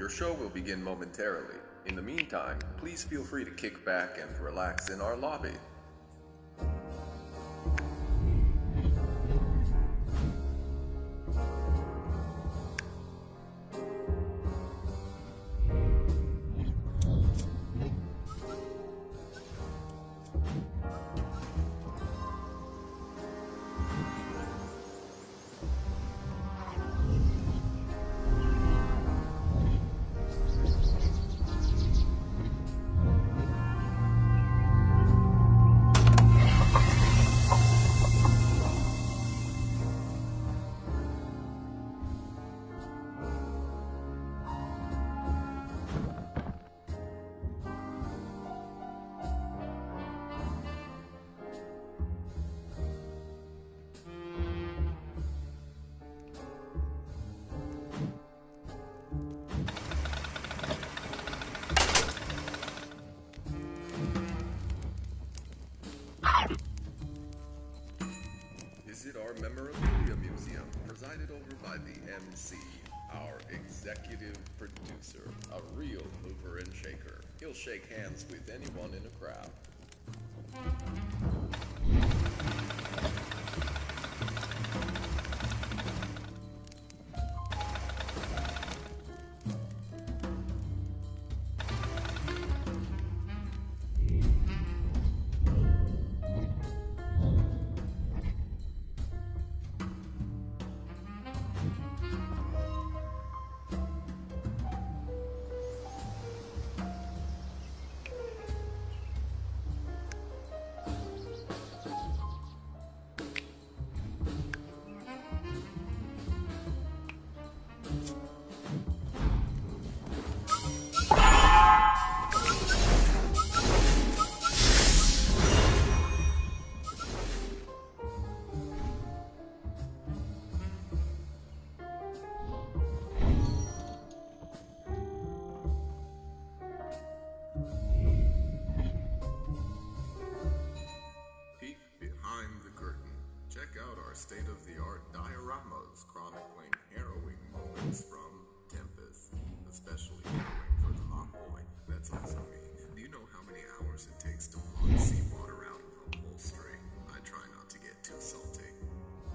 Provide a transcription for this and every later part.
Your show will begin momentarily. In the meantime, please feel free to kick back and relax in our lobby. Visit our Memorabilia Museum, presided over by the MC, our executive producer, a real mover and shaker. He'll shake hands with anyone in a crowd. State-of-the-art dioramas chronicling harrowing moments from Tempest, especially harrowing for the hot boy. That's also me. Do you know how many hours it takes to plug seawater out of upholstery? I try not to get too salty.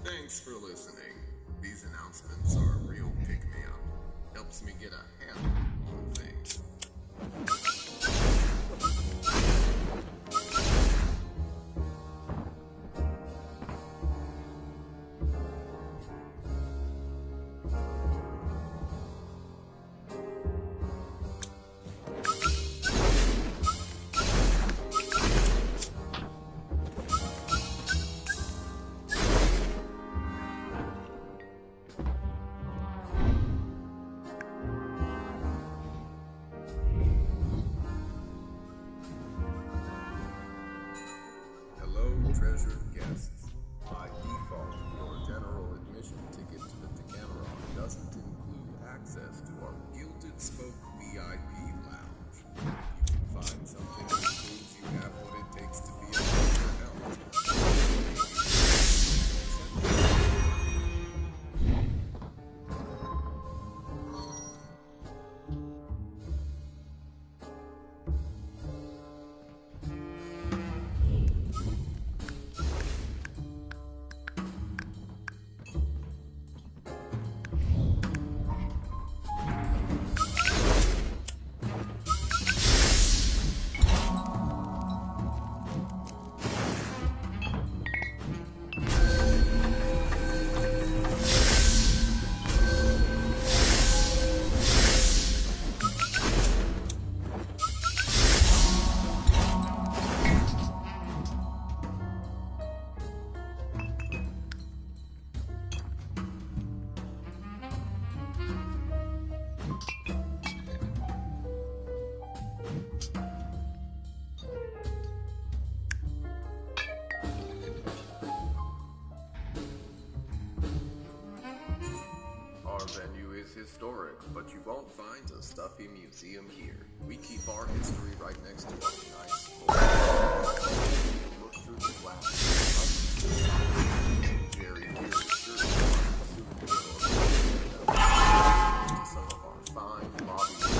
Thanks for listening. These announcements are a real pick-me-up. Helps me get a handle on things. Treasured guests, by default, your general admission ticket to the Decameron doesn't include access to our Gilded Spoke VIP lounge. You can find something that proves you have what it takes to be a member help. Historic, but you won't find a stuffy museum here. We keep our history right next to our nice look through the glass. Very curious. Some of our fine lobby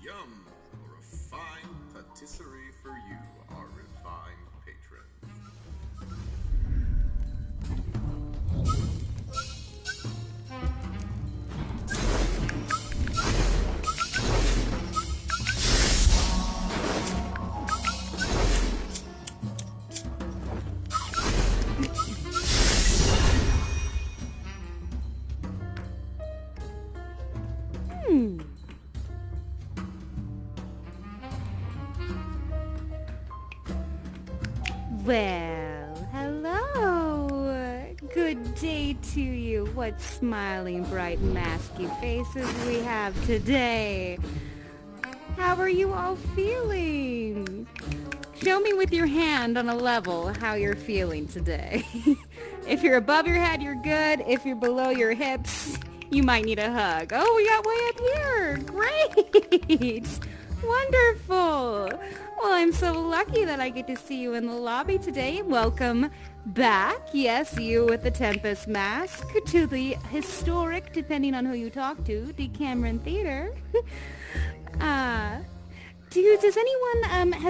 Yum! A refined patisserie for you, our refined patron. Well, hello. Good day to you. What smiling, bright, masky faces we have today. How are you all feeling? Show me with your hand on a level how you're feeling today. If you're above your head, you're good. If you're below your hips, you might need a hug. Oh, we got way up here. Great. Wonderful. Well, I'm so lucky that I get to see you in the lobby today. Welcome back. Yes, you with the Tempest mask to the historic, depending on who you talk to, the Cameron Theater. Has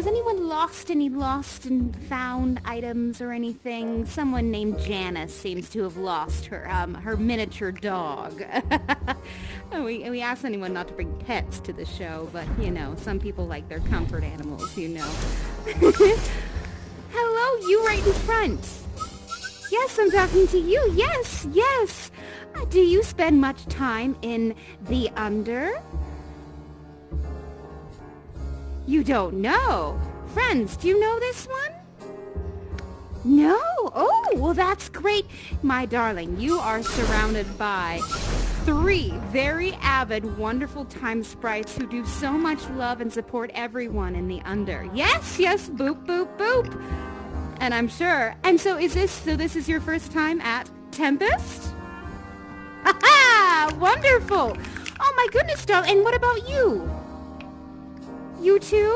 anyone lost any lost and found items or anything? Someone named Janice seems to have lost her miniature dog. We asked anyone not to bring pets to the show, but, some people like their comfort animals, Hello, you right in front. Yes, I'm talking to you. Yes. Do you spend much time in the Under? You don't know. Friends, do you know this one? No? Oh, well, that's great. My darling, you are surrounded by 3 very avid, wonderful time sprites who do so much love and support everyone in the Under. Yes, boop, boop, boop. And I'm sure. And so this is your first time at Tempest? Ha-ha! Wonderful. Oh, my goodness, darling. And what about you? You too?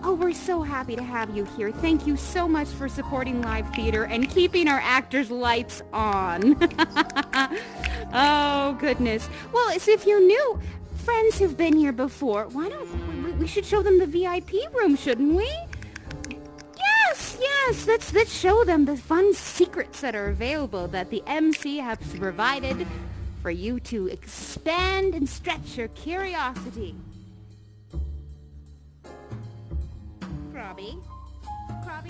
Oh, we're so happy to have you here. Thank you so much for supporting live theater and keeping our actors' lights on. Oh, goodness. Well, as if you're new, friends who've been here before, we should show them the VIP room, shouldn't we? Yes. Let's show them the fun secrets that are available that the MC has provided for you to expand and stretch your curiosity. Crobby,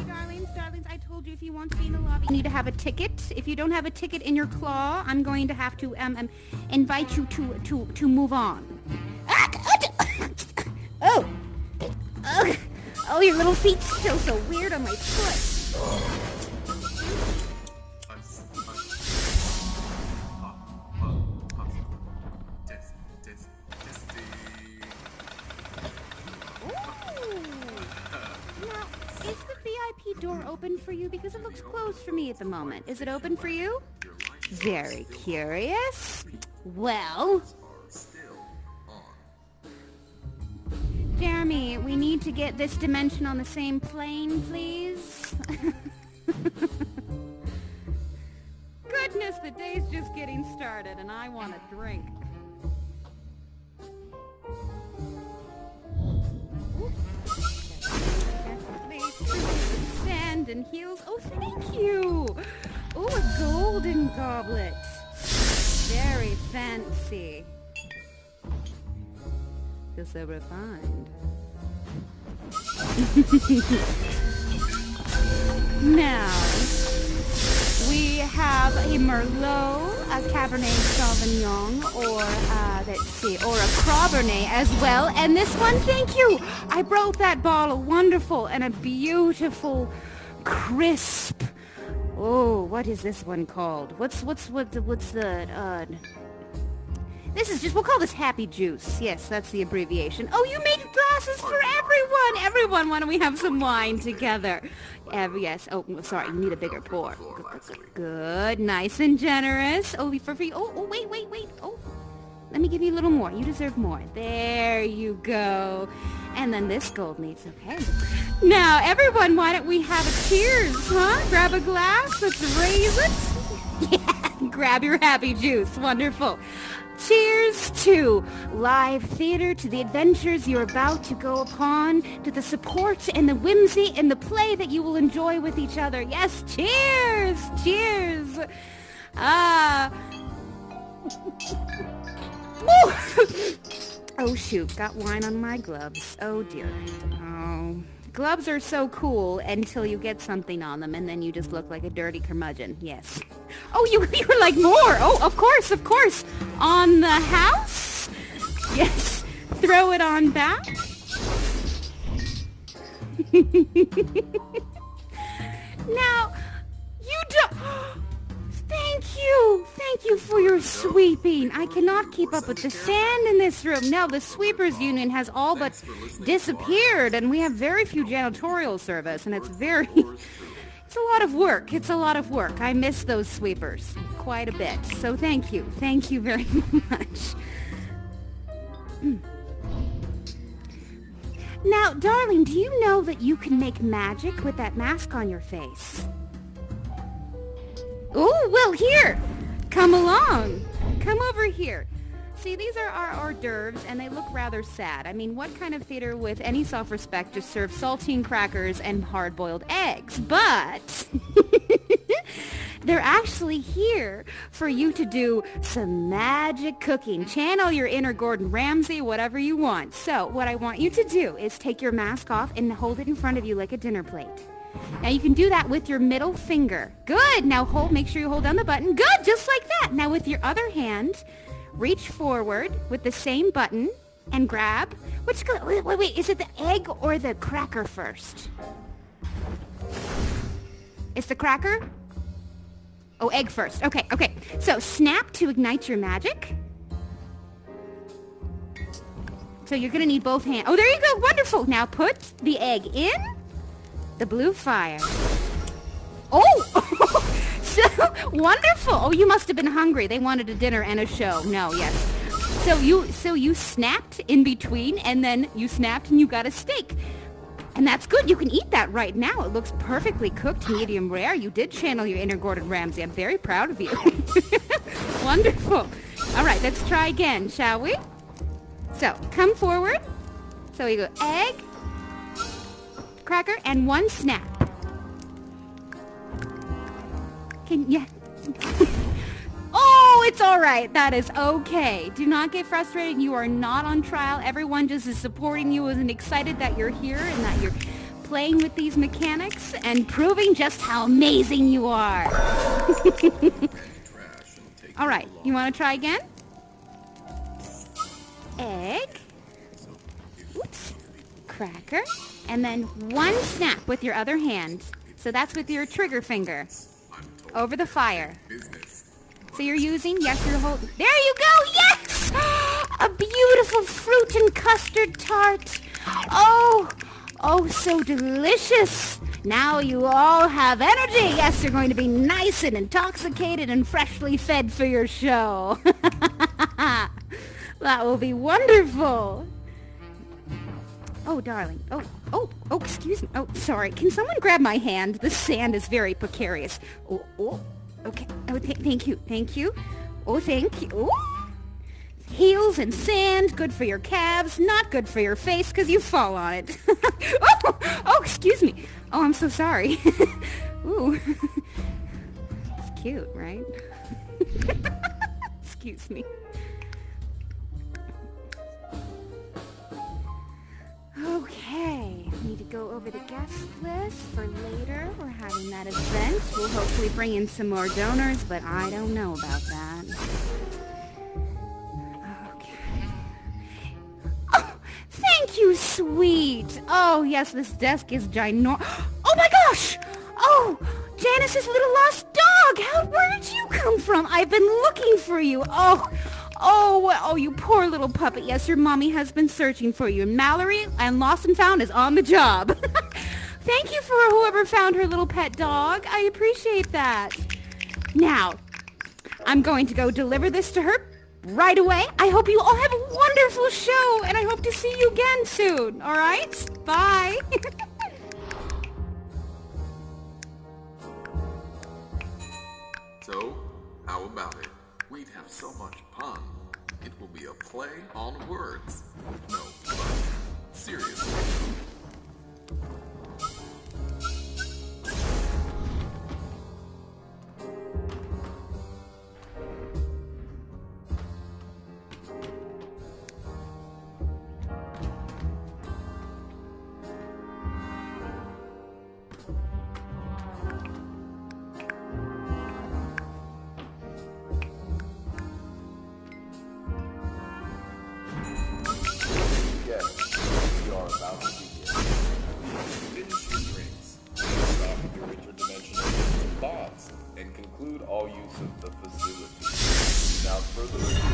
darlings, I told you if you want to be in the lobby, you need to have a ticket. If you don't have a ticket in your claw, I'm going to have to invite you to move on. Oh, your little feet feel so weird on my foot. Is the VIP door open for you? Because it looks closed for me at the moment. Is it open for you? Very curious. Well, Jeremy, we need to get this dimension on the same plane, please. Goodness, the day's just getting started and I want a drink. Sand and heels. Oh, thank you. Oh, a golden goblet. Very fancy. Feels so refined. Now, we have a Merlot, a Cabernet Sauvignon, or a Cabernet as well. And this one, thank you. I brought that bottle, wonderful, and a beautiful, crisp. Oh, what is this one called? What's the? This is just, we'll call this Happy Juice. Yes, that's the abbreviation. Oh, you made glasses for everyone. Everyone, why don't we have some wine together? Yes. Oh, sorry, you need a bigger pour. Good. Nice and generous. Oh, for free. Oh, wait. Oh, let me give you a little more. You deserve more. There you go. And then this gold needs, okay. Now, everyone, why don't we have a cheers, huh? Grab a glass. Let's raise it. Yeah, grab your happy juice. Wonderful. Cheers to live theater, to the adventures you're about to go upon, to the support and the whimsy and the play that you will enjoy with each other. Yes, cheers! Cheers! Oh, shoot. Got wine on my gloves. Oh, dear. Oh. Gloves are so cool until you get something on them, and then you just look like a dirty curmudgeon. Yes. Oh, you were like more. Oh, of course, of course. On the house? Yes. Throw it on back. Now, you don't... Thank you for your sweeping. I cannot keep up with the sand in this room. Now, the sweepers union has all but disappeared, and we have very few janitorial service, and it's a lot of work. It's a lot of work. I miss those sweepers quite a bit. So thank you. Thank you very much. Now, darling, do you know that you can make magic with that mask on your face? Oh, well, here. Come along. Come over here. See, these are our hors d'oeuvres, and they look rather sad. I mean, what kind of theater with any self-respect just serves saltine crackers and hard-boiled eggs? But they're actually here for you to do some magic cooking. Channel your inner Gordon Ramsay, whatever you want. So what I want you to do is take your mask off and hold it in front of you like a dinner plate. Now you can do that with your middle finger. Good. Now make sure you hold down the button. Good. Just like that. Now with your other hand, reach forward with the same button and grab. Wait. Is it the egg or the cracker first? It's the cracker? Oh, egg first. Okay. So snap to ignite your magic. So you're going to need both hands. Oh, there you go. Wonderful. Now put the egg in the blue fire. Oh! So wonderful. Oh, you must have been hungry. They wanted a dinner and a show. No, yes. So you snapped in between, and then you snapped and you got a steak. And that's good. You can eat that right now. It looks perfectly cooked, medium rare. You did channel your inner Gordon Ramsay. I'm very proud of you. Wonderful. All right, let's try again, shall we? So, come forward. So we go egg, cracker, and one snap. Oh, it's all right. That is okay. Do not get frustrated. You are not on trial. Everyone just is supporting you and excited that you're here and that you're playing with these mechanics and proving just how amazing you are. All right. You want to try again? Egg. Oops. Cracker. And then one snap with your other hand. So that's with your trigger finger. Over the fire. So you're using, yes, you're holding. There you go, yes! A beautiful fruit and custard tart. Oh, so delicious. Now you all have energy. Yes, you're going to be nice and intoxicated and freshly fed for your show. That will be wonderful. Oh, darling. Oh, excuse me. Oh, sorry. Can someone grab my hand? The sand is very precarious. Oh, okay. Oh, thank you. Oh, thank you. Oh. Heels and sand, good for your calves, not good for your face because you fall on it. Oh, excuse me. Oh, I'm so sorry. Ooh. It's cute, right? Excuse me. Okay, need to go over the guest list for later. We're having that event. We'll hopefully bring in some more donors, but I don't know about that. Okay. Oh, thank you, sweet. Oh, yes, this desk is ginormous. Oh, my gosh. Oh, Janice's little lost dog. Where did you come from? I've been looking for you. Oh, you poor little puppet. Yes, your mommy has been searching for you. Mallory and Lost and Found is on the job. Thank you for whoever found her little pet dog. I appreciate that. Now, I'm going to go deliver this to her right away. I hope you all have a wonderful show, and I hope to see you again soon. All right? Bye. So, how about be a play on words. No, but seriously. Yes, we are about to begin. Finish your drinks. Stop your interdimensional bonds and conclude all use of the facility. Without further ado,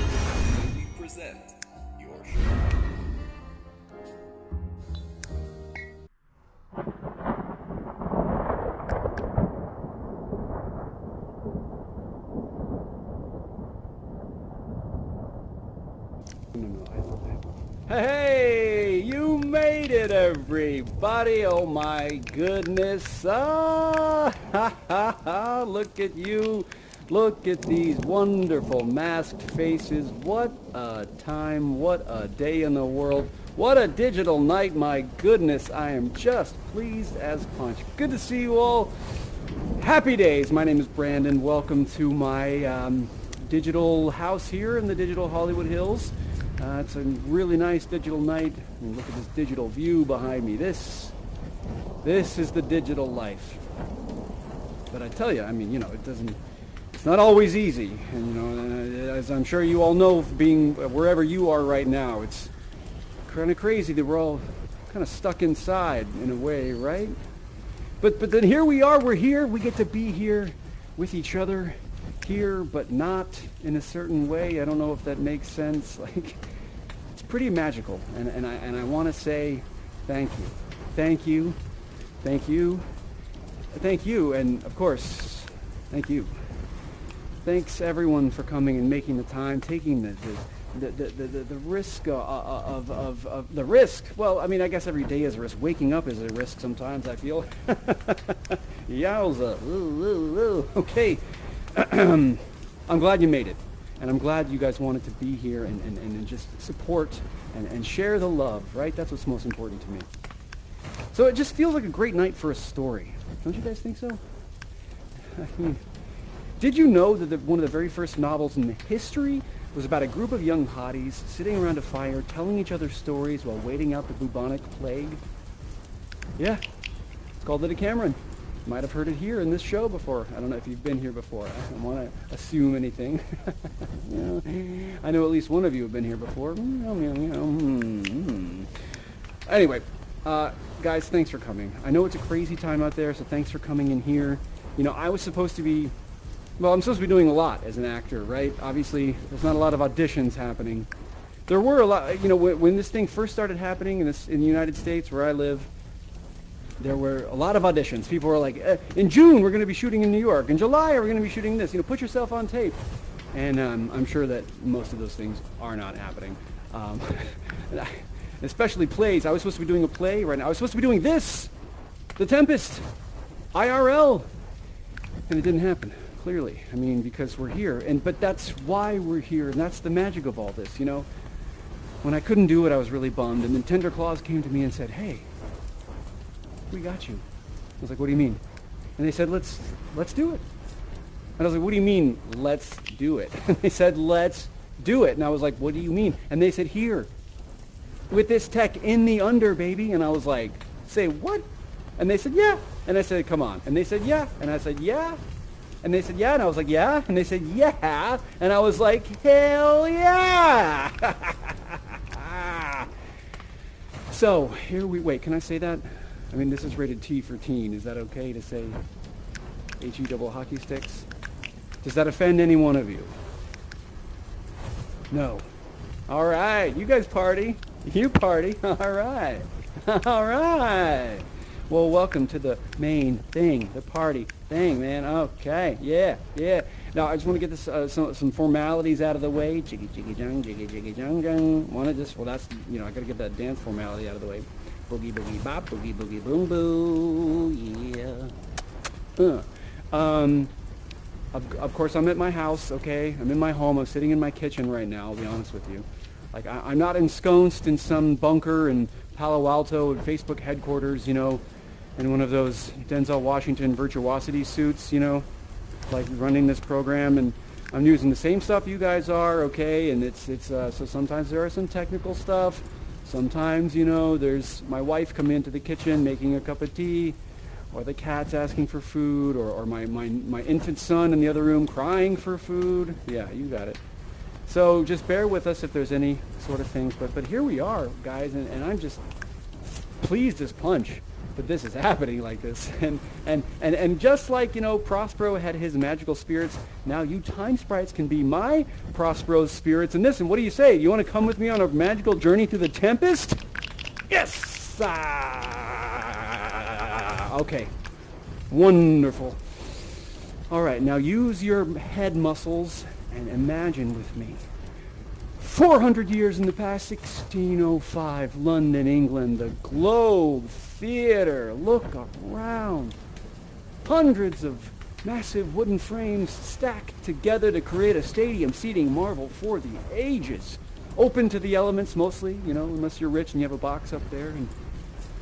we present your show. Hey, you made it, everybody. Oh my goodness. Ha ha. Look at you. Look at these wonderful masked faces. What a time. What a day in the world. What a digital night. My goodness. I am just pleased as punch. Good to see you all. Happy days. My name is Brandon. Welcome to my digital house here in the digital Hollywood Hills. It's a really nice digital night. I mean, look at this digital view behind me. This is the digital life. But I tell you, I mean, it's not always easy. And, as I'm sure you all know, being wherever you are right now, it's kind of crazy that we're all kind of stuck inside in a way, right? But then here we are, we're here, we get to be here with each other, here, but not in a certain way. I don't know if that makes sense. Like, it's pretty magical, and I want to say thank you, and of course, thank you. Thanks everyone for coming and making the time, taking the risk of the risk. Well, I mean, I guess every day is a risk. Waking up is a risk sometimes, I feel. Yowza. Okay. I'm glad you made it, and I'm glad you guys wanted to be here and just support and share the love, right? That's what's most important to me. So it just feels like a great night for a story. Don't you guys think so? I mean, did you know that one of the very first novels in history was about a group of young hotties sitting around a fire telling each other stories while waiting out the bubonic plague? Yeah, it's called the Decameron. Might have heard it here in this show before. I don't know if you've been here before. I don't want to assume anything. I know at least one of you have been here before. Anyway, guys, thanks for coming. I know it's a crazy time out there, so thanks for coming in here. I'm supposed to be doing a lot as an actor, right? Obviously, there's not a lot of auditions happening. There were a lot, when this thing first started happening in the United States where I live, there were a lot of auditions. People were like, in June, we're going to be shooting in New York. In July, we're going to be shooting this. Put yourself on tape. And I'm sure that most of those things are not happening. Especially plays. I was supposed to be doing a play right now. I was supposed to be doing this, The Tempest, IRL. And it didn't happen, clearly. I mean, because we're here. But that's why we're here. And that's the magic of all this, When I couldn't do it, I was really bummed. And then Tender Claws came to me and said, hey, we got you. I was like, what do you mean? And they said, let's do it. And I was like, what do you mean, let's do it? And they said, let's do it. And I was like, what do you mean? And they said, here, with this tech in the under, baby. And I was like, say what? And they said, yeah. And I said, come on. And they said, yeah. And I said, yeah. And they said, yeah. And I was like, yeah. And they said, yeah. And I was like, hell yeah. So here wait, can I say that? I mean, this is rated T for teen. Is that okay to say HE double hockey sticks? Does that offend any one of you? No. All right. You guys party. You party. All right. All right. Well, welcome to the main thing, the party thing, man. Okay. Yeah. Now, I just want to get this some formalities out of the way. Jiggy, jiggy, jung, jiggy, jiggy, jung, jung. That's, I got to get that dance formality out of the way. Boogie, boogie, bop, boogie, boogie, boom, boo, yeah. Of course, I'm at my house, okay? I'm in my home. I'm sitting in my kitchen right now, I'll be honest with you. Like I'm not ensconced in some bunker in Palo Alto at Facebook headquarters, you know, in one of those Denzel Washington virtuosity suits, you know, like running this program, and I'm using the same stuff you guys are, okay, and it's so sometimes there are some technical stuff. Sometimes, you know, there's my wife coming into the kitchen making a cup of tea, or the cat's asking for food, or my infant son in the other room crying for food. Yeah, you got it. So just bear with us if there's any sort of things, but here we are, guys, and I'm just pleased as punch that this is happening like this. And just like, you know, Prospero had his magical spirits, now you time sprites can be my Prospero's spirits. And listen, what do you say? You want to come with me on a magical journey through the Tempest? Yes! Okay. Wonderful. All right, now use your head muscles and imagine with me. 400 years in the past, 1605, London, England, the Globe Theatre. Look around. Hundreds of massive wooden frames stacked together to create a stadium seating marvel for the ages. Open to the elements mostly, you know, unless you're rich and you have a box up there. And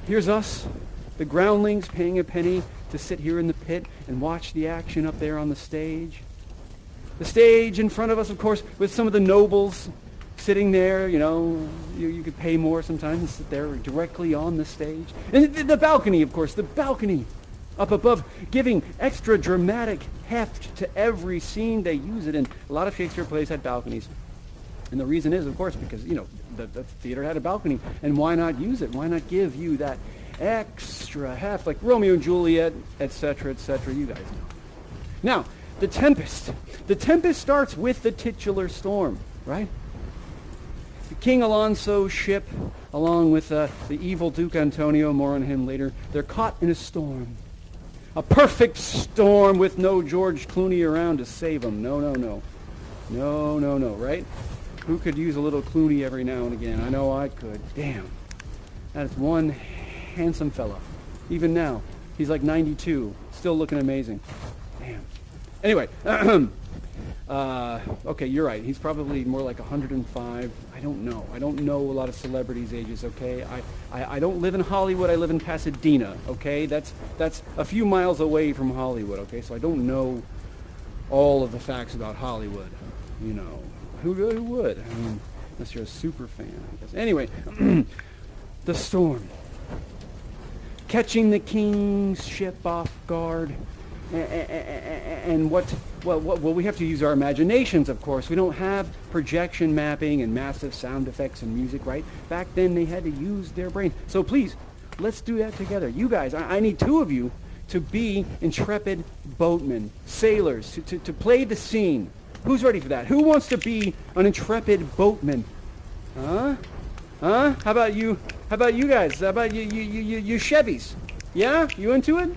here's us, the groundlings, paying a penny to sit here in the pit and watch the action up there on the stage. The stage in front of us, of course, with some of the nobles sitting there, you know, you could pay more sometimes and sit there directly on the stage. And the balcony, of course, the balcony up above, giving extra dramatic heft to every scene they use it in. A lot of Shakespeare plays had balconies. And the reason is, of course, because, you know, the theater had a balcony. And why not use it? Why not give you that extra heft, like Romeo and Juliet, etc., etc., you guys know. Now, the Tempest. The Tempest starts with the titular storm, right? King Alonso's ship, along with the evil Duke Antonio, more on him later, they're caught in a storm. A perfect storm with no George Clooney around to save them. No, right? Who could use a little Clooney every now and again? I know I could. Damn. That's one handsome fella. Even now. He's like 92. Still looking amazing. Damn. Anyway. Okay, you're right. He's probably more like 105. I don't know. I don't know a lot of celebrities' ages, okay? I don't live in Hollywood. I live in Pasadena, okay? That's a few miles away from Hollywood, okay? So I don't know all of the facts about Hollywood, you know. Who would? I mean, unless you're a super fan, I guess. Anyway, the storm. Catching the king's ship off guard. And we have to use our imaginations, of course. We don't have projection mapping and massive sound effects and music, right? Back then they had to use their brain. So please, let's do that together. You guys, I need two of you to be intrepid boatmen, sailors, to play the scene. Who's ready for that? Who wants to be an intrepid boatman? Huh? How about you? How about you guys? How about you Chevys? Yeah? You into it?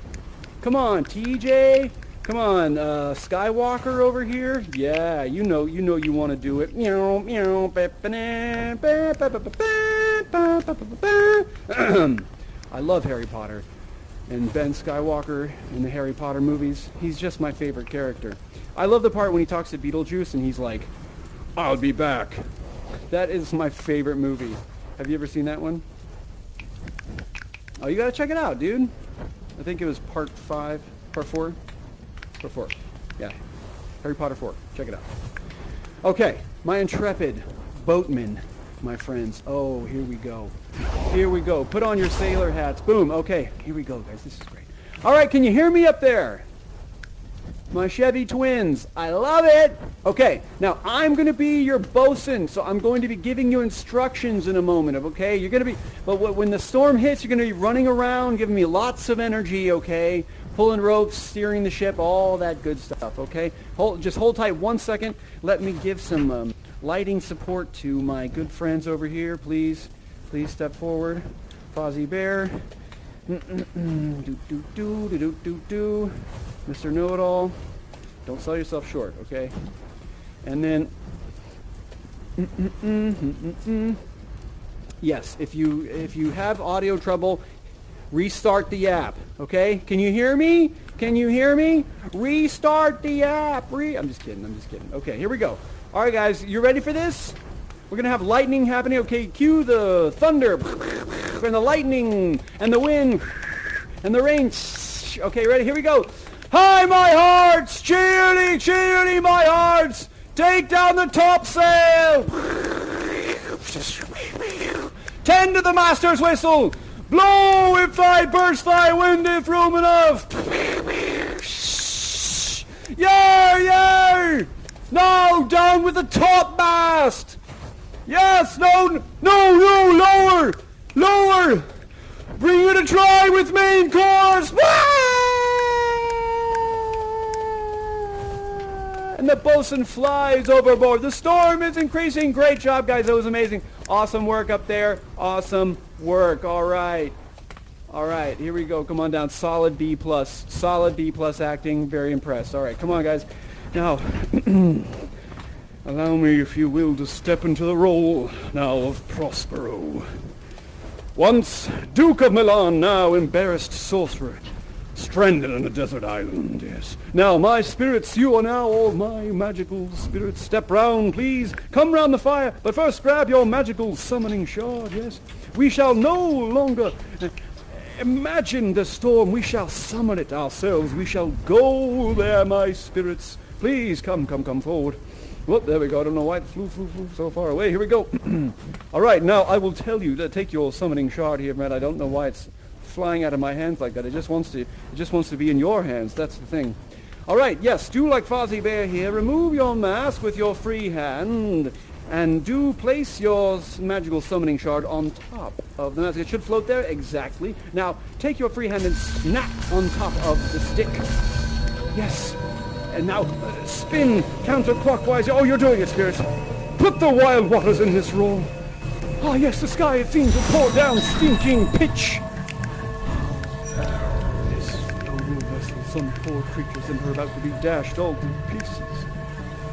Come on, TJ. Come on, Skywalker over here. Yeah, you know you want to do it. I love Harry Potter. And Ben Skywalker in the Harry Potter movies, he's just my favorite character. I love the part when he talks to Beetlejuice and he's like, I'll be back. That is my favorite movie. Have you ever seen that one? Oh, you gotta check it out, dude. I think it was part 4? Part 4, yeah. Harry Potter 4, check it out. Okay, my intrepid boatmen, my friends. Oh, here we go. Here we go. Put on your sailor hats. Boom, okay, here we go, guys, this is great. All right, can you hear me up there? My Chevy twins, I love it. Okay, now I'm going to be your bosun, so I'm going to be giving you instructions in a moment, okay? You're going to be, but when the storm hits, you're going to be running around, giving me lots of energy, okay? Pulling ropes, steering the ship, all that good stuff, okay? Just hold tight 1 second. Let me give some lighting support to my good friends over here, please. Please step forward. Fozzie Bear. Mr. Know-It-All. Don't sell yourself short, okay? And then, yes, if you have audio trouble, restart the app, okay? Can you hear me? Can you hear me? Restart the app. I'm just kidding. Okay, here we go. All right, guys, you ready for this? We're going to have lightning happening. Okay, cue the thunder and the lightning and the wind and the rain. Okay, ready? Here we go. Hi, my hearts! Cheerily, cheerily, my hearts! Take down the topsail! Tend to the master's whistle! Blow if thy burst thy wind if room enough! Yare, yare! Now down with the topmast! Yes, no, lower! Lower! Bring it a try with main course! And the bosun flies overboard. The storm is increasing. Great job, guys. That was amazing. Awesome work up there. Awesome work. All right. All right. Here we go. Come on down. Solid B+. Solid B+ acting. Very impressed. All right. Come on, guys. Now, allow me, if you will, to step into the role now of Prospero. Once Duke of Milan, now embarrassed sorcerer. Stranded on a desert island, yes. Now, my spirits, you are now all my magical spirits. Step round, please. Come round the fire. But first, grab your magical summoning shard, yes. We shall no longer imagine the storm. We shall summon it ourselves. We shall go there, my spirits. Please, come forward. Whoop, there we go. I don't know why it flew so far away. Here we go. All right, now I will tell you to take your summoning shard here, Matt. I don't know why it's flying out of my hands like that. It just wants to be in your hands. That's the thing. All right, yes, do like Fozzie Bear here. Remove your mask with your free hand and do place your magical summoning shard on top of the mask. It should float there. Exactly. Now, take your free hand and snap on top of the stick. Yes. And now, spin counterclockwise. Oh, you're doing it, spirits. Put the wild waters in this roll. Ah, yes, the sky, it seems to pour down stinking pitch. Some poor creatures and are about to be dashed all to pieces.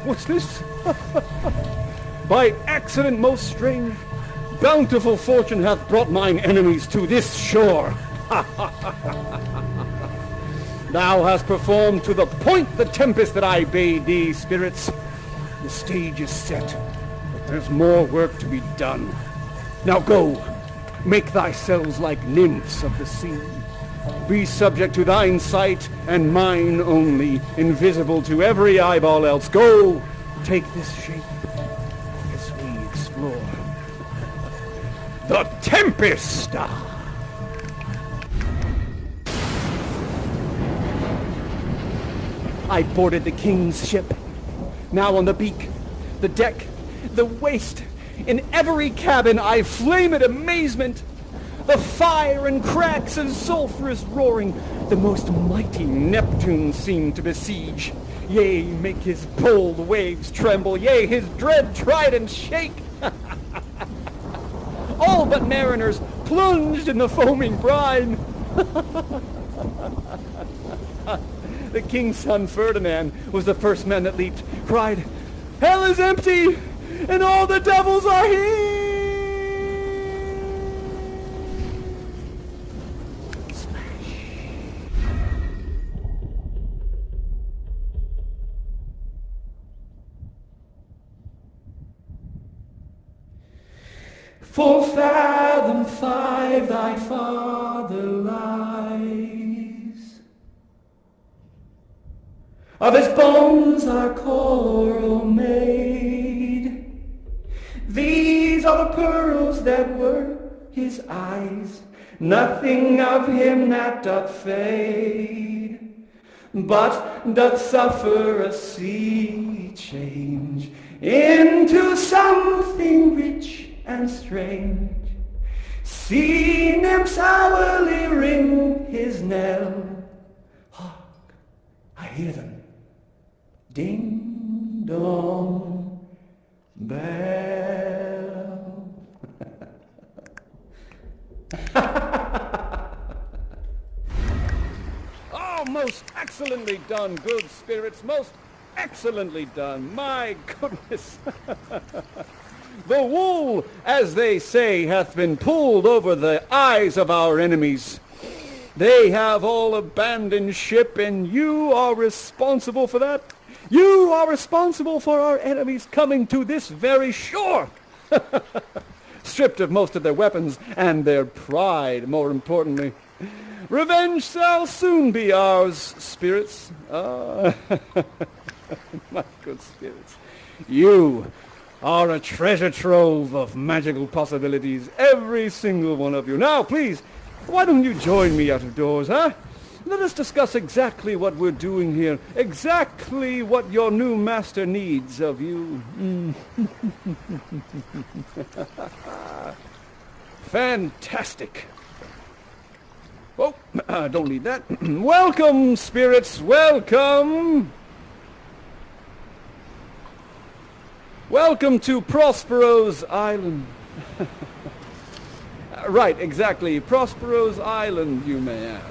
What's this? By accident most strange, bountiful fortune hath brought mine enemies to this shore. Thou hast performed to the point the tempest that I bade thee, spirits. The stage is set, but there's more work to be done. Now go, make thyselves like nymphs of the sea. Be subject to thine sight, and mine only, invisible to every eyeball else. Go, take this shape, as we explore the Tempest. I boarded the king's ship, now on the beak, the deck, the waist. In every cabin I flame at amazement. The fire and cracks and sulphurous roaring, the most mighty Neptune seemed to besiege. Yea, make his bold waves tremble, yea, his dread trident shake. All but mariners plunged in the foaming brine. The king's son Ferdinand was the first man that leaped, cried, "Hell is empty, and all the devils are here!" Full fathom 5 thy father lies. Of his bones are coral made. These are the pearls that were his eyes. Nothing of him that doth fade, but doth suffer a sea change into something rich and strange. Sea nymphs hourly ring his knell. Hark, I hear them. Ding dong bell. Oh, most excellently done, good spirits. Most excellently done. My goodness. The wool, as they say, hath been pulled over the eyes of our enemies. They have all abandoned ship, and you are responsible for that. You are responsible for our enemies coming to this very shore. stripped of most of their weapons and their pride, more importantly. Revenge shall soon be ours, spirits. Ah, my good spirits. You are a treasure trove of magical possibilities, every single one of you. Now, please, why don't you join me out of doors, huh? Let us discuss exactly what we're doing here, exactly what your new master needs of you. Fantastic. Oh, don't need that. Welcome, spirits, welcome. Welcome to Prospero's Island. Right, exactly. Prospero's Island, you may ask.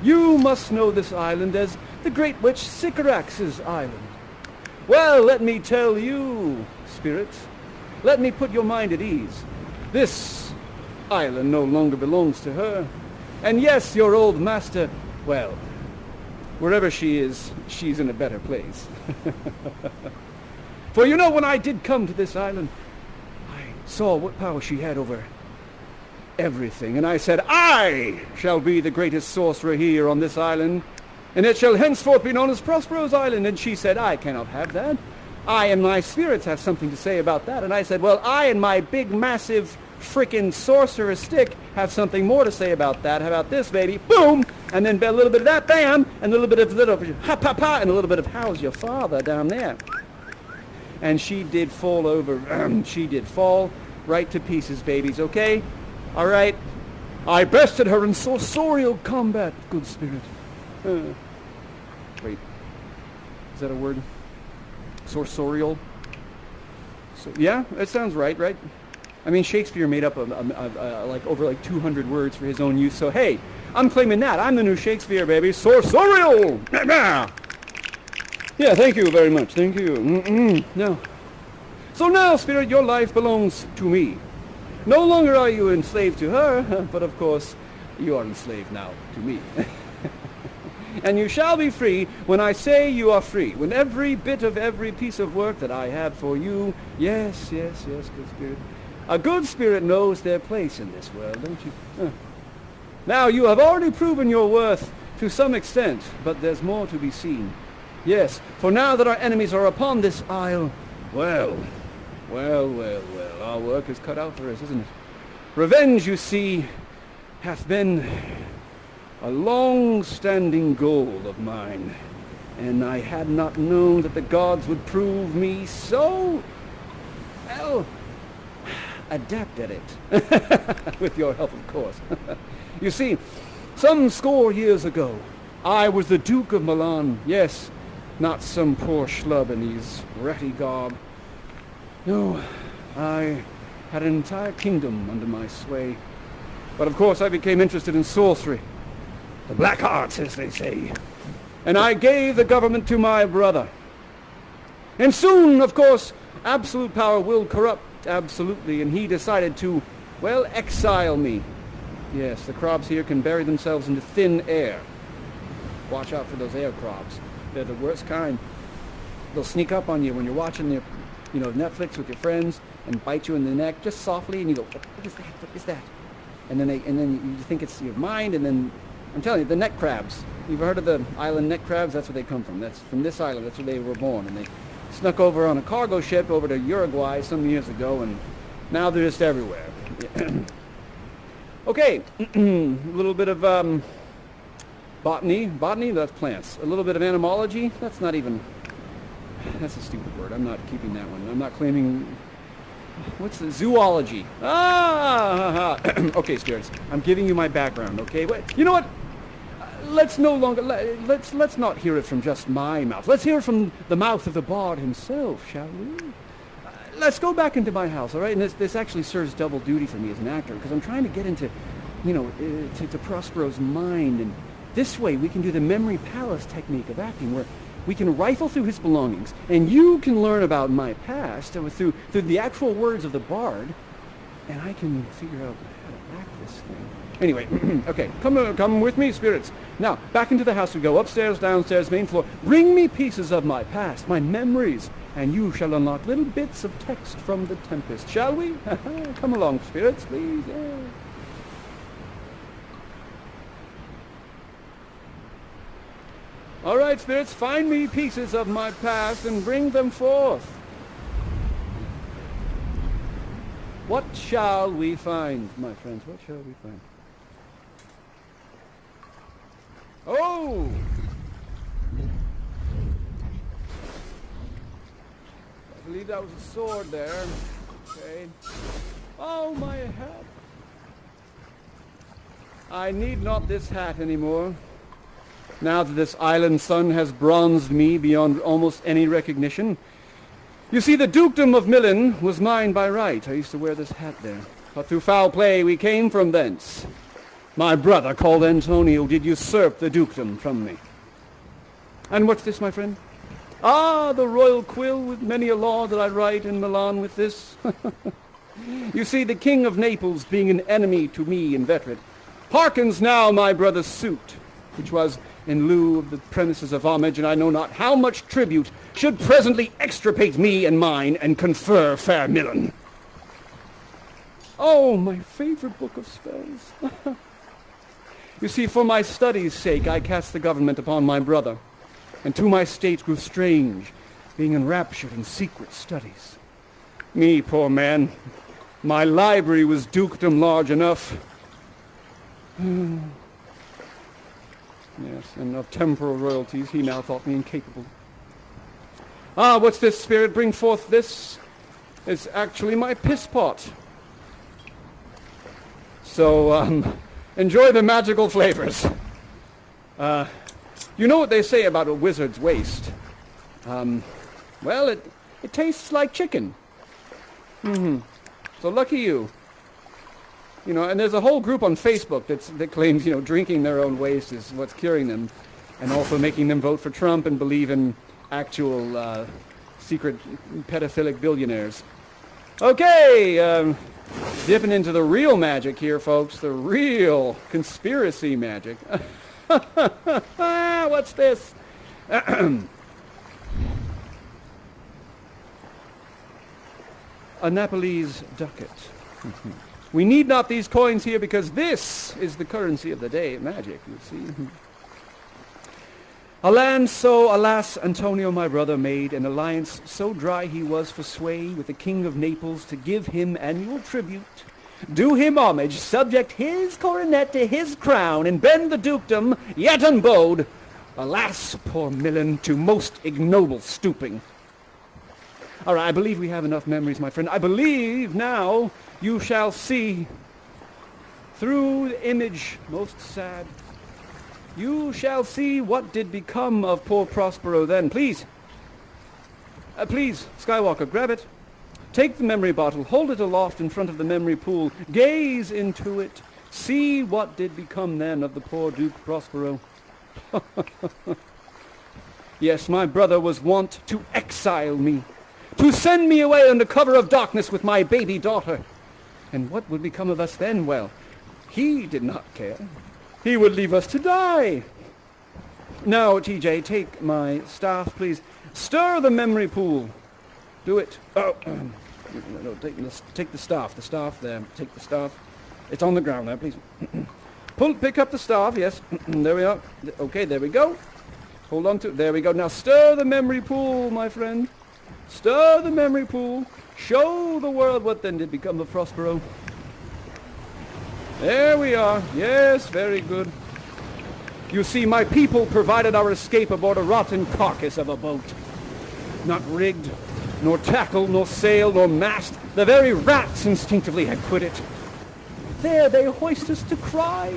You must know this island as the Great Witch Sycorax's Island. Well, let me tell you, spirits, let me put your mind at ease. This island no longer belongs to her. And yes, your old master, well, wherever she is, she's in a better place. For you know, when I did come to this island, I saw what power she had over everything, and I said, I shall be the greatest sorcerer here on this island, and it shall henceforth be known as Prospero's Island. And she said, I cannot have that. I and my spirits have something to say about that. And I said, well, I and my big, massive, frickin' sorcerer stick have something more to say about that. How about this, baby? Boom! And then a little bit of that, bam! And a little bit of ha pa pa, and a little bit of how's your father down there. And she did fall over, she did fall right to pieces, babies, okay? All right? I bested her in sorcerial combat, good spirit. Wait, is that a word? Sorcerial? So, yeah, that sounds right, right? I mean, Shakespeare made up like over 200 words for his own use, so hey, I'm claiming that. I'm the new Shakespeare, baby. Sorcerial! Yeah, thank you very much. Thank you. No. So now, spirit, your life belongs to me. No longer are you enslaved to her, but of course, you are enslaved now to me. And you shall be free when I say you are free. When every bit of every piece of work that I have for you, yes, good spirit. A good spirit knows their place in this world, don't you? Now, you have already proven your worth to some extent, but there's more to be seen. Yes, for now that our enemies are upon this isle, well, our work is cut out for us, isn't it? Revenge, you see, hath been a long-standing goal of mine, and I had not known that the gods would prove me so, well, adept at it. With your help, of course. You see, some score years ago, I was the Duke of Milan, yes, not some poor schlub in his ratty garb. No, I had an entire kingdom under my sway. But of course I became interested in sorcery. The black arts, as they say. And I gave the government to my brother. And soon, of course, absolute power will corrupt absolutely, and he decided to, well, exile me. Yes, the crabs here can bury themselves into thin air. Watch out for those air crabs. They're the worst kind. They'll sneak up on you when you're watching their, Netflix with your friends and bite you in the neck just softly, and you go, what is that? What is that? And then you think it's your mind, and then I'm telling you, the neck crabs. You've heard of the island neck crabs? That's where they come from. That's from this island. That's where they were born, and they snuck over on a cargo ship over to Uruguay some years ago, and now they're just everywhere. Okay, a little bit of botany, that's plants. A little bit of entomology, that's a stupid word. I'm not keeping that one. I'm not claiming, what's the zoology? Okay, spirits, I'm giving you my background, okay? You know what? Let's not hear it from just my mouth. Let's hear it from the mouth of the bard himself, shall we? Let's go back into my house, all right? And this actually serves double duty for me as an actor, because I'm trying to get into, to Prospero's mind, and this way we can do the memory palace technique of acting, where we can rifle through his belongings, and you can learn about my past through the actual words of the bard, and I can figure out how to act this thing. Anyway, okay, come with me, spirits. Now, back into the house we go, upstairs, downstairs, main floor. Bring me pieces of my past, my memories, and you shall unlock little bits of text from the Tempest. Shall we? Come along, spirits, please. Yeah. All right, spirits, find me pieces of my past and bring them forth. What shall we find, my friends? What shall we find? Oh! I believe that was a sword there. Okay. Oh, my hat. I need not this hat anymore. Now that this island sun has bronzed me beyond almost any recognition. You see, the dukedom of Millen was mine by right. I used to wear this hat there. But through foul play we came from thence. My brother, called Antonio, did usurp the dukedom from me. And what's this, my friend? Ah, the royal quill with many a law that I write in Milan with this. You see, the king of Naples, being an enemy to me inveterate, hearkens now my brother's suit, which was in lieu of the premises of homage, and I know not how much tribute, should presently extirpate me and mine, and confer fair Millen. Oh, my favorite book of spells. You see, for my studies' sake, I cast the government upon my brother, and to my state grew strange, being enraptured in secret studies. Me, poor man, my library was dukedom large enough. Yes, and of temporal royalties he now thought me incapable. Ah, what's this, spirit? Bring forth this. It's actually my piss pot. So, enjoy the magical flavors. You know what they say about a wizard's waste? Well, it tastes like chicken. So lucky you. You know, and there's a whole group on Facebook that claims, you know, drinking their own waste is what's curing them, and also making them vote for Trump and believe in actual secret pedophilic billionaires. Okay, dipping into the real magic here, folks. The real conspiracy magic. What's this? A Nepalese ducat. We need not these coins here because this is the currency of the day. Magic, you see. A land so, alas, Antonio, my brother, made an alliance so dry he was for sway with the king of Naples to give him annual tribute, do him homage, subject his coronet to his crown, and bend the dukedom yet unbowed. Alas, poor Millen, to most ignoble stooping. All right, I believe we have enough memories, my friend. I believe now you shall see through the image most sad. You shall see what did become of poor Prospero then. Please, please, Skywalker, grab it. Take the memory bottle, hold it aloft in front of the memory pool, gaze into it, see what did become then of the poor Duke Prospero. Yes, my brother was wont to exile me, to send me away under cover of darkness with my baby daughter. And what would become of us then? Well, he did not care. He would leave us to die. Now, TJ, take my staff, please. Stir the memory pool. Do it. Oh, no, take the staff. The staff there. Take the staff. It's on the ground there, please. Pick up the staff, yes. There we are. Okay, there we go. Hold on to it. There we go. Now stir the memory pool, my friend. Stir the memory pool. Show the world what then did become of Prospero. There we are. Yes, very good. You see, my people provided our escape aboard a rotten carcass of a boat. Not rigged, nor tackle, nor sail, nor mast. The very rats instinctively had quit it. There they hoist us to cry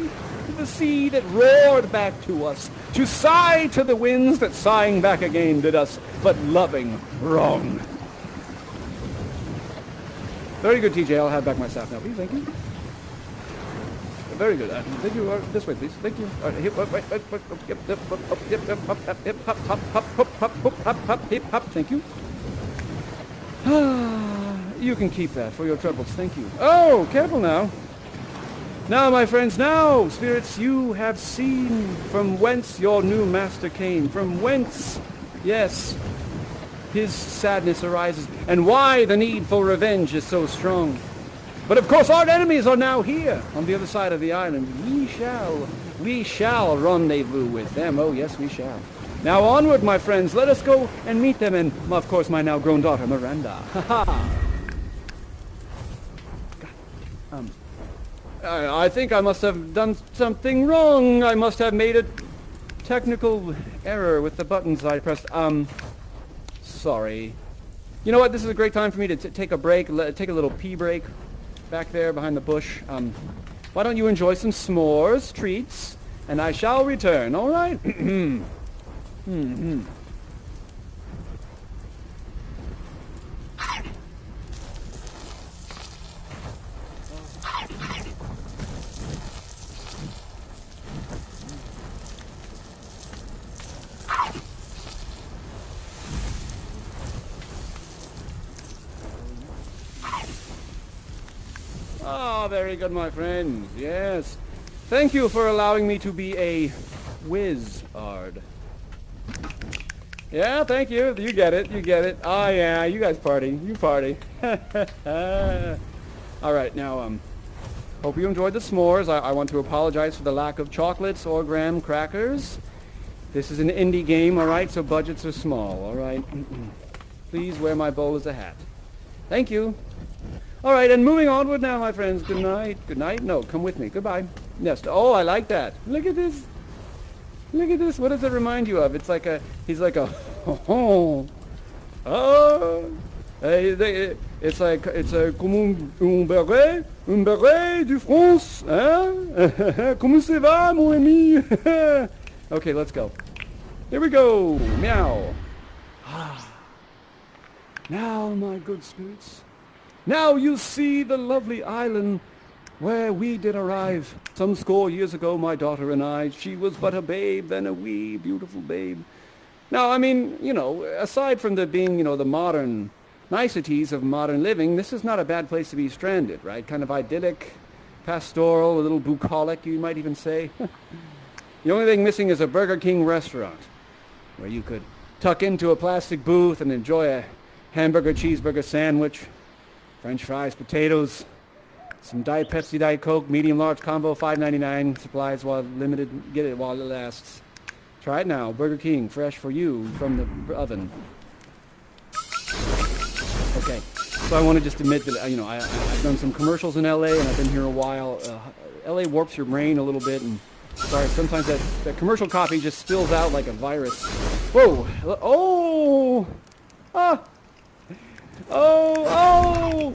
to the sea that roared back to us, to sigh to the winds that sighing back again did us, but loving wrong. Very good, TJ. I'll have back my staff now, please. Thank you. Very good. Thank you. This way, please. Thank you. All right, hip, hop, hip, hop, hop, hop, hop, hop, hop, hop, hip, hop. Thank you. You can keep that for your troubles. Thank you. Oh, careful now. Now, my friends, now, spirits, you have seen from whence your new master came, from whence, yes, his sadness arises, and why the need for revenge is so strong. But of course our enemies are now here, on the other side of the island. We shall rendezvous with them. Oh, yes, we shall. Now onward, my friends, let us go and meet them, and, of course, my now grown daughter, Miranda. Ha-ha! I think I must have done something wrong. I must have made a technical error with the buttons I pressed. Sorry. You know what? This is a great time for me to take a break, take a little pee break back there behind the bush. Why don't you enjoy some s'mores, treats, and I shall return, all right? Oh, very good, my friend. Yes. Thank you for allowing me to be a wizard. Yeah, thank you. You get it. You get it. Oh, yeah. You guys party. You party. All right. Now, hope you enjoyed the s'mores. I want to apologize for the lack of chocolates or graham crackers. This is an indie game, all right? So budgets are small, all right? Please wear my bowl as a hat. Thank you. All right, and moving onward now, my friends. Good night. Good night? No, come with me. Goodbye. Yes. Oh, I like that. Look at this. Look at this. What does it remind you of? It's like a, he's like a, it's like, it's a, comme un beret du France, hein? Comment ça va, mon ami? Okay, let's go. Here we go. Meow. Now, my good spirits. Now you see the lovely island where we did arrive. Some score years ago, my daughter and I, she was but a babe, then a wee, beautiful babe. Now, I mean, you know, aside from the being, you know, the modern niceties of modern living, this is not a bad place to be stranded, right? Kind of idyllic, pastoral, a little bucolic, you might even say. The only thing missing is a Burger King restaurant where you could tuck into a plastic booth and enjoy a hamburger, cheeseburger sandwich, French fries, potatoes, some Diet Pepsi, Diet Coke, medium large combo, $5.99. Supplies while limited. Get it while it lasts. Try it now. Burger King, fresh for you from the oven. Okay, so I want to just admit that you know I've done some commercials in LA and I've been here a while. LA warps your brain a little bit, and sorry, sometimes that commercial copy just spills out like a virus. Whoa! Oh! Ah! Oh!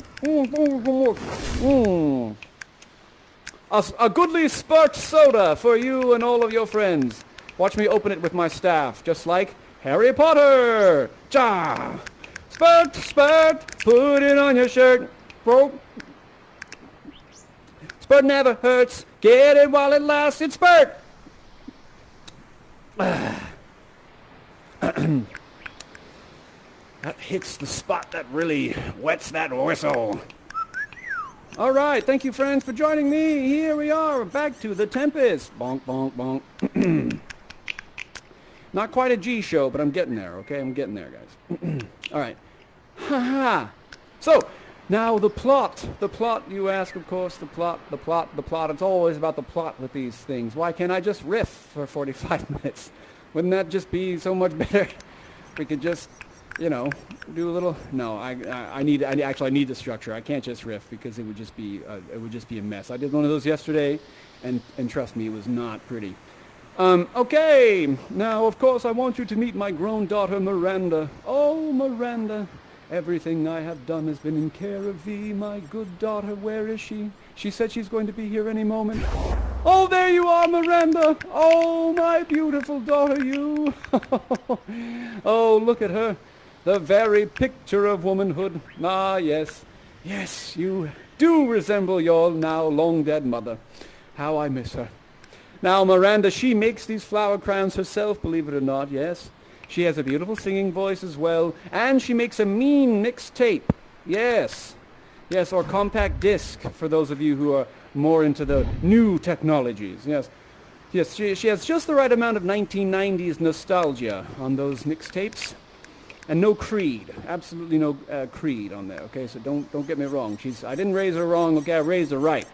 A goodly spurt soda for you and all of your friends. Watch me open it with my staff, just like Harry Potter. Ja! Spurt, spurt, put it on your shirt. Spurt never hurts. Get it while it lasts. It's spurt. That hits the spot that really wets that whistle. All right, thank you, friends, for joining me. Here we are, back to the Tempest. Bonk, bonk, bonk. Not quite a G show, but I'm getting there, okay? I'm getting there, guys. All right. Ha-ha. So, now the plot. The plot, you ask, of course. The plot. It's always about the plot with these things. Why can't I just riff for 45 minutes? Wouldn't that just be so much better? We could just, you know, do a little. No, I need the structure. I can't just riff because it would just be a mess. I did one of those yesterday, and trust me, it was not pretty. Okay, now of course I want you to meet my grown daughter Miranda. Oh, Miranda, everything I have done has been in care of thee, my good daughter. Where is she? She said she's going to be here any moment. Oh, there you are, Miranda. Oh, my beautiful daughter, you. Oh, look at her. The very picture of womanhood. Ah, yes. Yes, you do resemble your now long-dead mother. How I miss her. Now, Miranda, she makes these flower crowns herself, believe it or not, yes. She has a beautiful singing voice as well, and she makes a mean mixtape. Yes. Yes, or compact disc, for those of you who more into the new technologies. Yes. Yes, she has just the right amount of 1990s nostalgia on those mixtapes. And no Creed. Absolutely no Creed on there, okay? So don't get me wrong. I didn't raise her wrong, okay? I raised her right.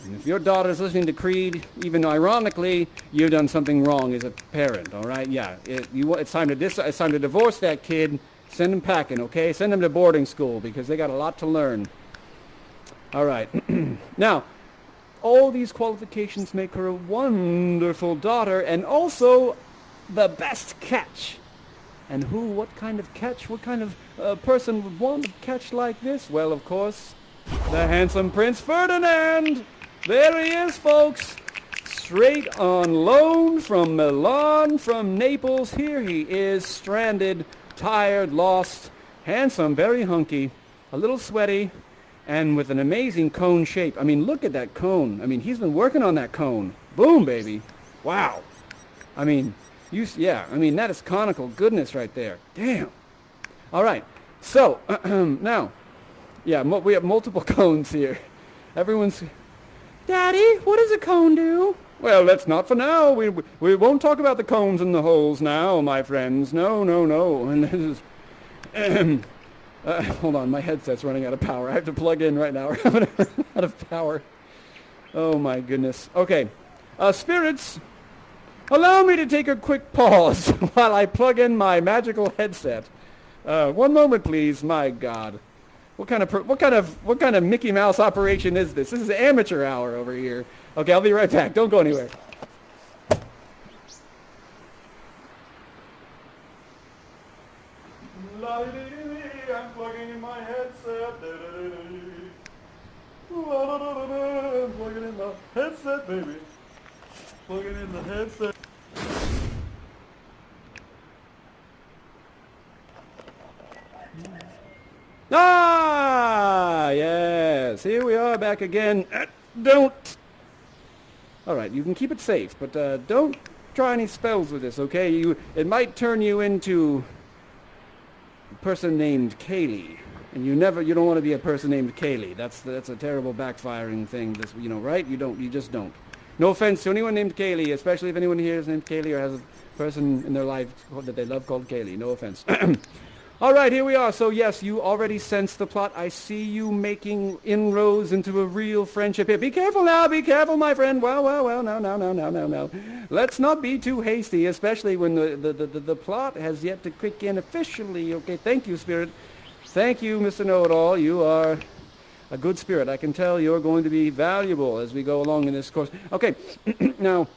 And if your daughter's listening to Creed, even ironically, you've done something wrong as a parent, all right? Yeah, it's time to divorce that kid. Send him packing, okay? Send him to boarding school because they got a lot to learn. All right. Now, all these qualifications make her a wonderful daughter and also the best catch. And what kind of catch, what kind of person would want a catch like this? Well, of course, the handsome Prince Ferdinand. There he is, folks. Straight on loan from Milan, from Naples. Here he is, stranded, tired, lost, handsome, very hunky, a little sweaty, and with an amazing cone shape. I mean, look at that cone. I mean, he's been working on that cone. Boom, baby. Wow. I mean, that is conical goodness right there. Damn. All right. So, now, we have multiple cones here. Everyone's, Daddy, what does a cone do? Well, that's not for now. We won't talk about the cones and the holes now, my friends. No. And this is... hold on, my headset's running out of power. I have to plug in right now. We're having out of power. Oh, my goodness. Okay. Spirits, allow me to take a quick pause while I plug in my magical headset. One moment, please. My God. What kind of Mickey Mouse operation is this? This is amateur hour over here. Okay, I'll be right back. Don't go anywhere. I'm plugging in my headset. I'm plugging in the headset, baby. Plugging in the headset. Ah, yes. Here we are back again. Don't. All right, you can keep it safe, but don't try any spells with this, okay? It might turn you into a person named Kaylee, and you don't want to be a person named Kaylee. That's a terrible backfiring thing. This, right? You just don't. No offense to anyone named Kaylee, especially if anyone here is named Kaylee or has a person in their life that they love called Kaylee. No offense. All right, here we are. So, yes, you already sense the plot. I see you making inroads into a real friendship here. Be careful now. Be careful, my friend. Well. No. Let's not be too hasty, especially when the plot has yet to kick in officially. Okay, thank you, Spirit. Thank you, Mr. Know-It-All. You are a good spirit. I can tell you're going to be valuable as we go along in this course. Okay, now...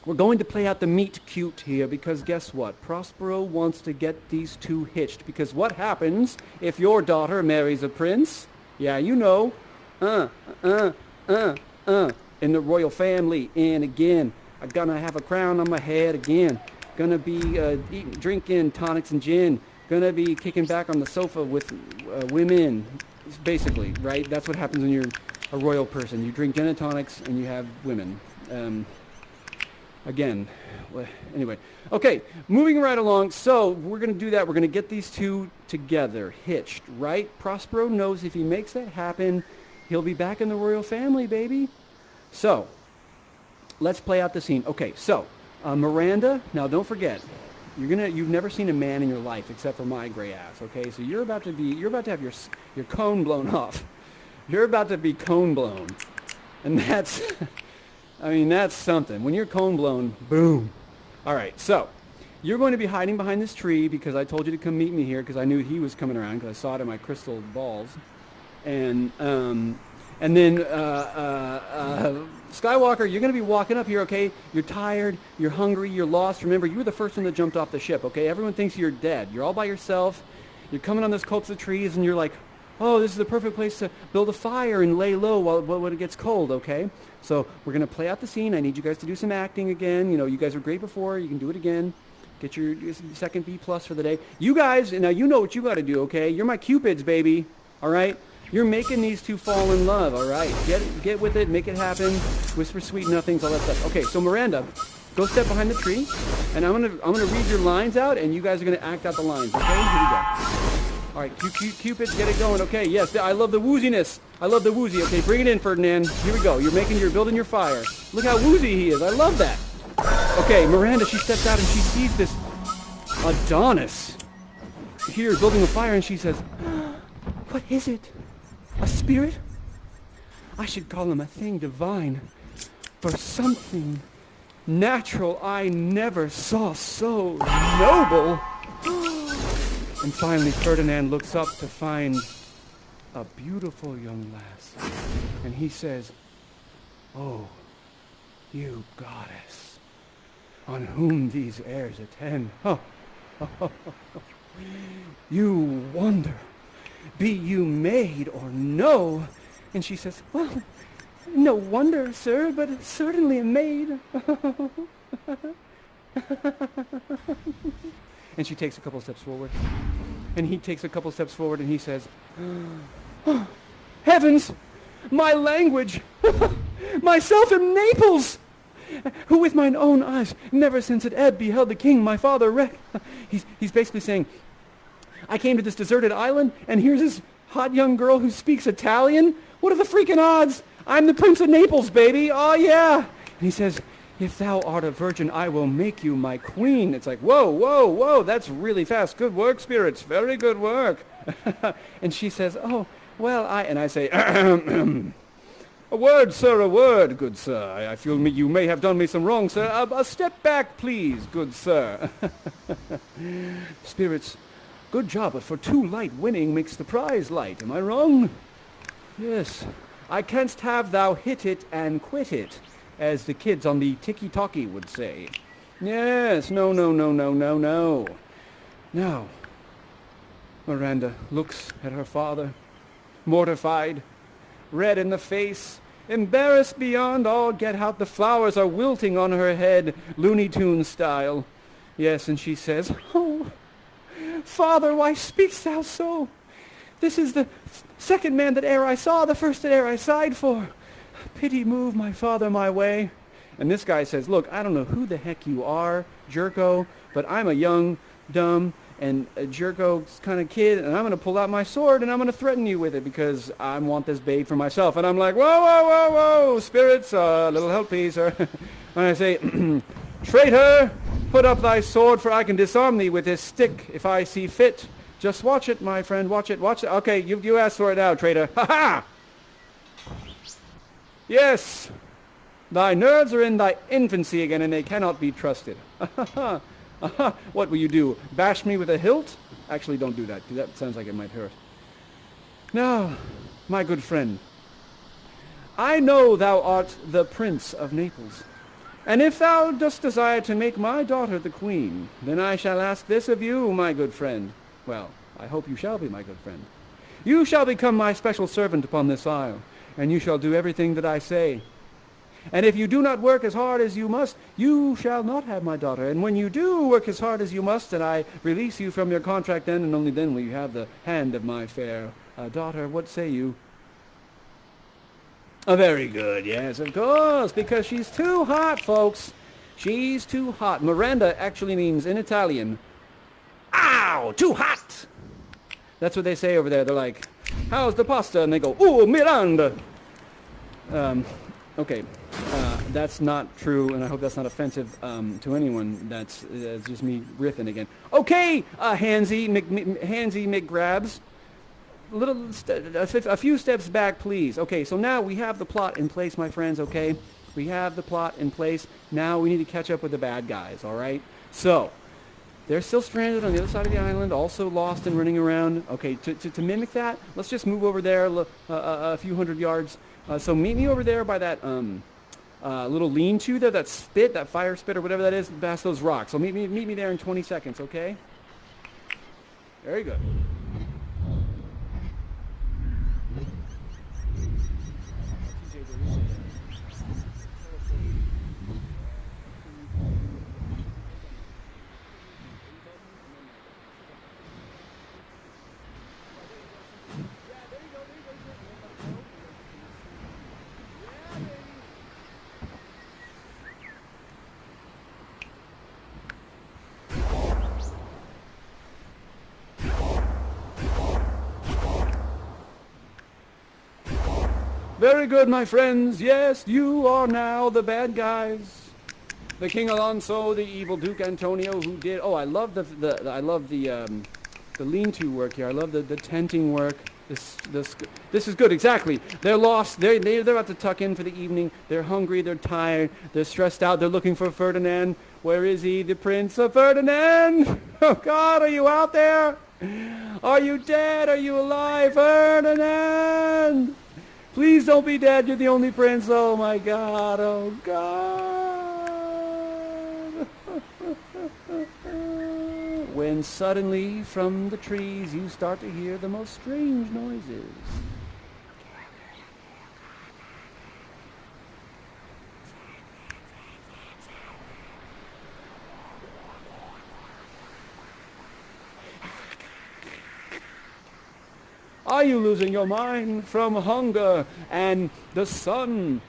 we're going to play out the meet cute here because guess what? Prospero wants to get these two hitched because what happens if your daughter marries a prince? Yeah, you know. In the royal family. And again, I'm gonna have a crown on my head again. Gonna be drinking tonics and gin. Gonna be kicking back on the sofa with women. Basically, right? That's what happens when you're a royal person. You drink gin and tonics and you have women. Again, anyway. Okay, moving right along. So we're going to do that. We're going to get these two together, hitched, right? Prospero knows if he makes that happen, he'll be back in the royal family, baby. So let's play out the scene. Okay, so Miranda, now don't forget, you've never seen a man in your life except for my gray ass, okay? So you're about to have your cone blown off. You're about to be cone blown. And that's... I mean, that's something. When you're cone blown, boom. All right, so you're going to be hiding behind this tree because I told you to come meet me here because I knew he was coming around because I saw it in my crystal balls. And then Skywalker, you're going to be walking up here, okay? You're tired, you're hungry, you're lost. Remember, you were the first one that jumped off the ship, okay? Everyone thinks you're dead. You're all by yourself. You're coming on this copse of trees, and you're like, oh, this is the perfect place to build a fire and lay low when it gets cold, okay? So we're going to play out the scene. I need you guys to do some acting again. You guys were great before. You can do it again. Get your second B+ for the day. You guys, now you know what you got to do, okay? You're my cupids, baby, all right? You're making these two fall in love, all right? Get with it. Make it happen. Whisper sweet nothings, all that stuff. Okay, so Miranda, go step behind the tree, and I'm gonna read your lines out, and you guys are going to act out the lines, okay? Here we go. All right, Cupid, get it going. Okay, yes, I love the wooziness. I love the woozy. Okay, bring it in, Ferdinand. Here we go. You're building your fire. Look how woozy he is. I love that. Okay, Miranda, she steps out and she sees this Adonis here building a fire, and she says, "What is it? A spirit? I should call him a thing divine, for something natural I never saw so noble." And finally, Ferdinand looks up to find a beautiful young lass. And he says, "Oh, you goddess, on whom these airs attend. Oh, you wonder, be you maid or no?" And she says, "Well, no wonder, sir, but certainly a maid." And she takes a couple steps forward. And he takes a couple steps forward and he says, "Oh, heavens, my language, myself in Naples, who with mine own eyes, never since at ebb beheld the king my father wreck." He's basically saying, I came to this deserted island, and here's this hot young girl who speaks Italian? What are the freaking odds? I'm the Prince of Naples, baby. Oh, yeah. And he says, "If thou art a virgin, I will make you my queen." It's like, whoa, whoa, whoa, that's really fast. Good work, spirits. Very good work. And she says, "Oh, well, and I say, "A word, sir, a word, good sir. I feel you may have done me some wrong, sir. A step back, please, good sir." Spirits, good job, but for too light winning makes the prize light. Am I wrong? Yes. I canst have thou hit it and quit it, as the kids on the tiki-talkie would say. Yes, no. Now, Miranda looks at her father, mortified, red in the face, embarrassed beyond all get out. The flowers are wilting on her head, Looney Tunes style. Yes, and she says, "Oh, Father, why speakst thou so? This is the second man that e'er I saw, the first that e'er I sighed for. Pity move my father my way." And this guy says, "Look, I don't know who the heck you are, Jerko, but I'm a young, dumb, and a Jerko kind of kid, and I'm going to pull out my sword, and I'm going to threaten you with it, because I want this babe for myself." And I'm like, whoa, spirits, little help, please, sir. And I say, "Traitor, put up thy sword, for I can disarm thee with this stick if I see fit. Just watch it, my friend, watch it. Okay, you asked for it now, traitor. Ha-ha! Yes, thy nerves are in thy infancy again, and they cannot be trusted. What will you do? Bash me with a hilt? Actually, don't do that. That sounds like it might hurt. Now, my good friend, I know thou art the Prince of Naples, and if thou dost desire to make my daughter the queen, then I shall ask this of you, my good friend. Well, I hope you shall be my good friend. You shall become my special servant upon this isle, and you shall do everything that I say. And if you do not work as hard as you must, you shall not have my daughter. And when you do work as hard as you must, and I release you from your contract then, and only then will you have the hand of my fair daughter. What say you?" Very good, yes, of course, because she's too hot, folks. She's too hot. Miranda actually means, in Italian, "Ow, too hot." That's what they say over there. They're like, "How's the pasta?" And they go, "Ooh, Miranda." Okay, that's not true, and I hope that's not offensive to anyone. That's just me riffing again. Okay, Hansy McGrabs. A few steps back, please. Okay, so now we have the plot in place, my friends, okay? We have the plot in place. Now we need to catch up with the bad guys, all right? So, they're still stranded on the other side of the island, also lost and running around. Okay, to mimic that, let's just move over there a few hundred yards. So meet me over there by that little lean-to there, that spit, that fire spit or whatever that is, past those rocks. So meet me there in 20 seconds, okay? Very good. Very good, my friends. Yes, you are now the bad guys. The King Alonso, the evil Duke Antonio, who did. Oh, I love the lean-to work here. I love the tenting work. This is good. Exactly. They're lost. They're about to tuck in for the evening. They're hungry. They're tired. They're stressed out. They're looking for Ferdinand. Where is he? The Prince of Ferdinand. Oh God, are you out there? Are you dead? Are you alive, Ferdinand? Please don't be dead. You're the only prince. Oh my God. Oh God. When suddenly from the trees you start to hear the most strange noises. Are you losing your mind from hunger and the sun?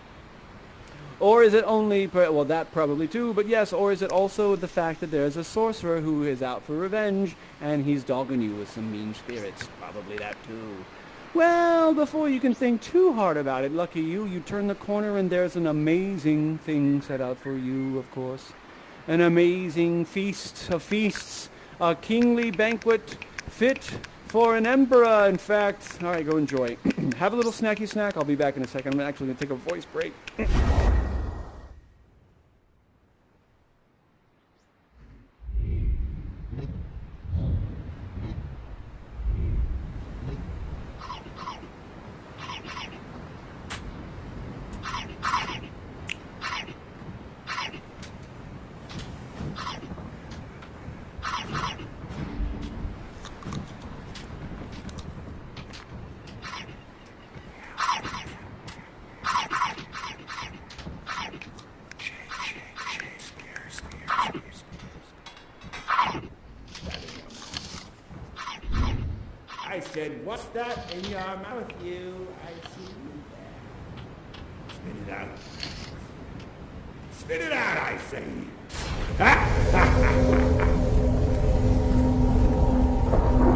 Or is it only, well, that probably too, but yes, or is it also the fact that there's a sorcerer who is out for revenge and he's dogging you with some mean spirits? Probably that too. Well, before you can think too hard about it, lucky you turn the corner and there's an amazing thing set out for you, of course. An amazing feast of feasts, a kingly banquet fit for an emperor, in fact. All right, go enjoy. Have a little snacky snack. I'll be back in a second. I'm actually going to take a voice break. I said, what's that in your mouth, you? I see you there. Spit it out. Spit it out, I say.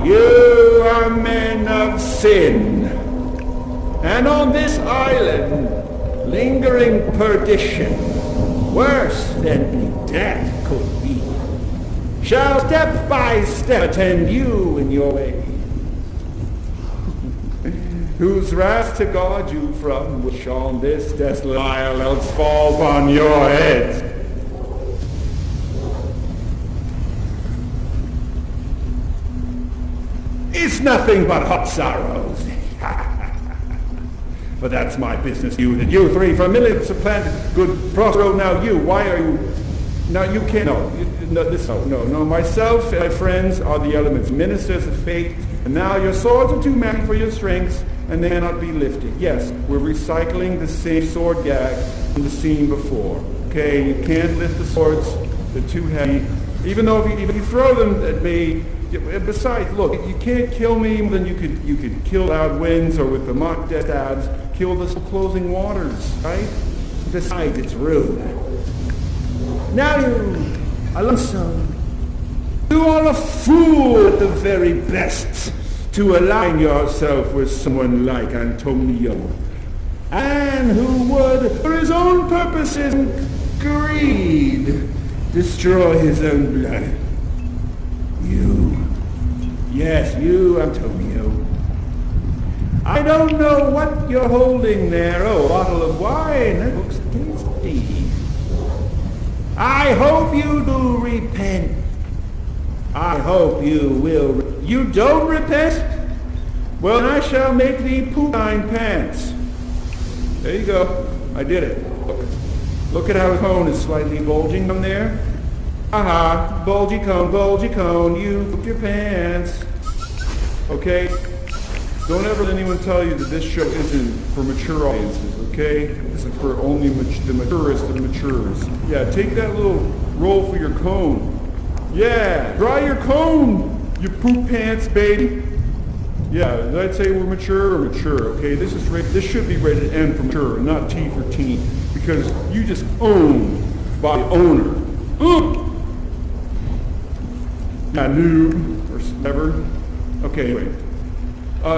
You are men of sin, and on this island, lingering perdition, worse than death could be, shall step by step attend you in your way. Whose wrath to guard you from which on this desolate isle else falls on your heads. It's nothing but hot sorrows. For that's my business, you three familiar supplanted good Prospero. Now you, why are you? No, you can't. No. Myself and my friends are the elements, ministers of fate, and now your swords are too many for your strengths, and they cannot be lifted. Yes, we're recycling the same sword gag from the scene before. Okay, you can't lift the swords; they're too heavy. Even though if you throw them at me. Besides, look, you can't kill me, then you could kill loud winds or with the mock death stabs, kill the closing waters, right? Besides, it's rude. Now you, Alonso, you are a fool at the very best to align yourself with someone like Antonio, and who would, for his own purposes and greed, destroy his own blood. Yes, you, Antonio. I don't know what you're holding there. Oh, a bottle of wine. That looks tasty. I hope you do repent. I hope you will. You don't repent? Well, then I shall make thee poopine pants. There you go. I did it. Look at how his cone is slightly bulging from there. Aha, bulgy cone, you poop your pants. Okay? Don't ever let anyone tell you that this show isn't for mature audiences, okay? This is for only the maturest of matures. Yeah, take that little roll for your cone. Yeah, dry your cone, you poop pants, baby. Yeah, did I say we're mature or mature, okay? This should be rated M for mature, not T for teen, because you just own by the owner. Yeah, noob, or whatever. Okay, anyway.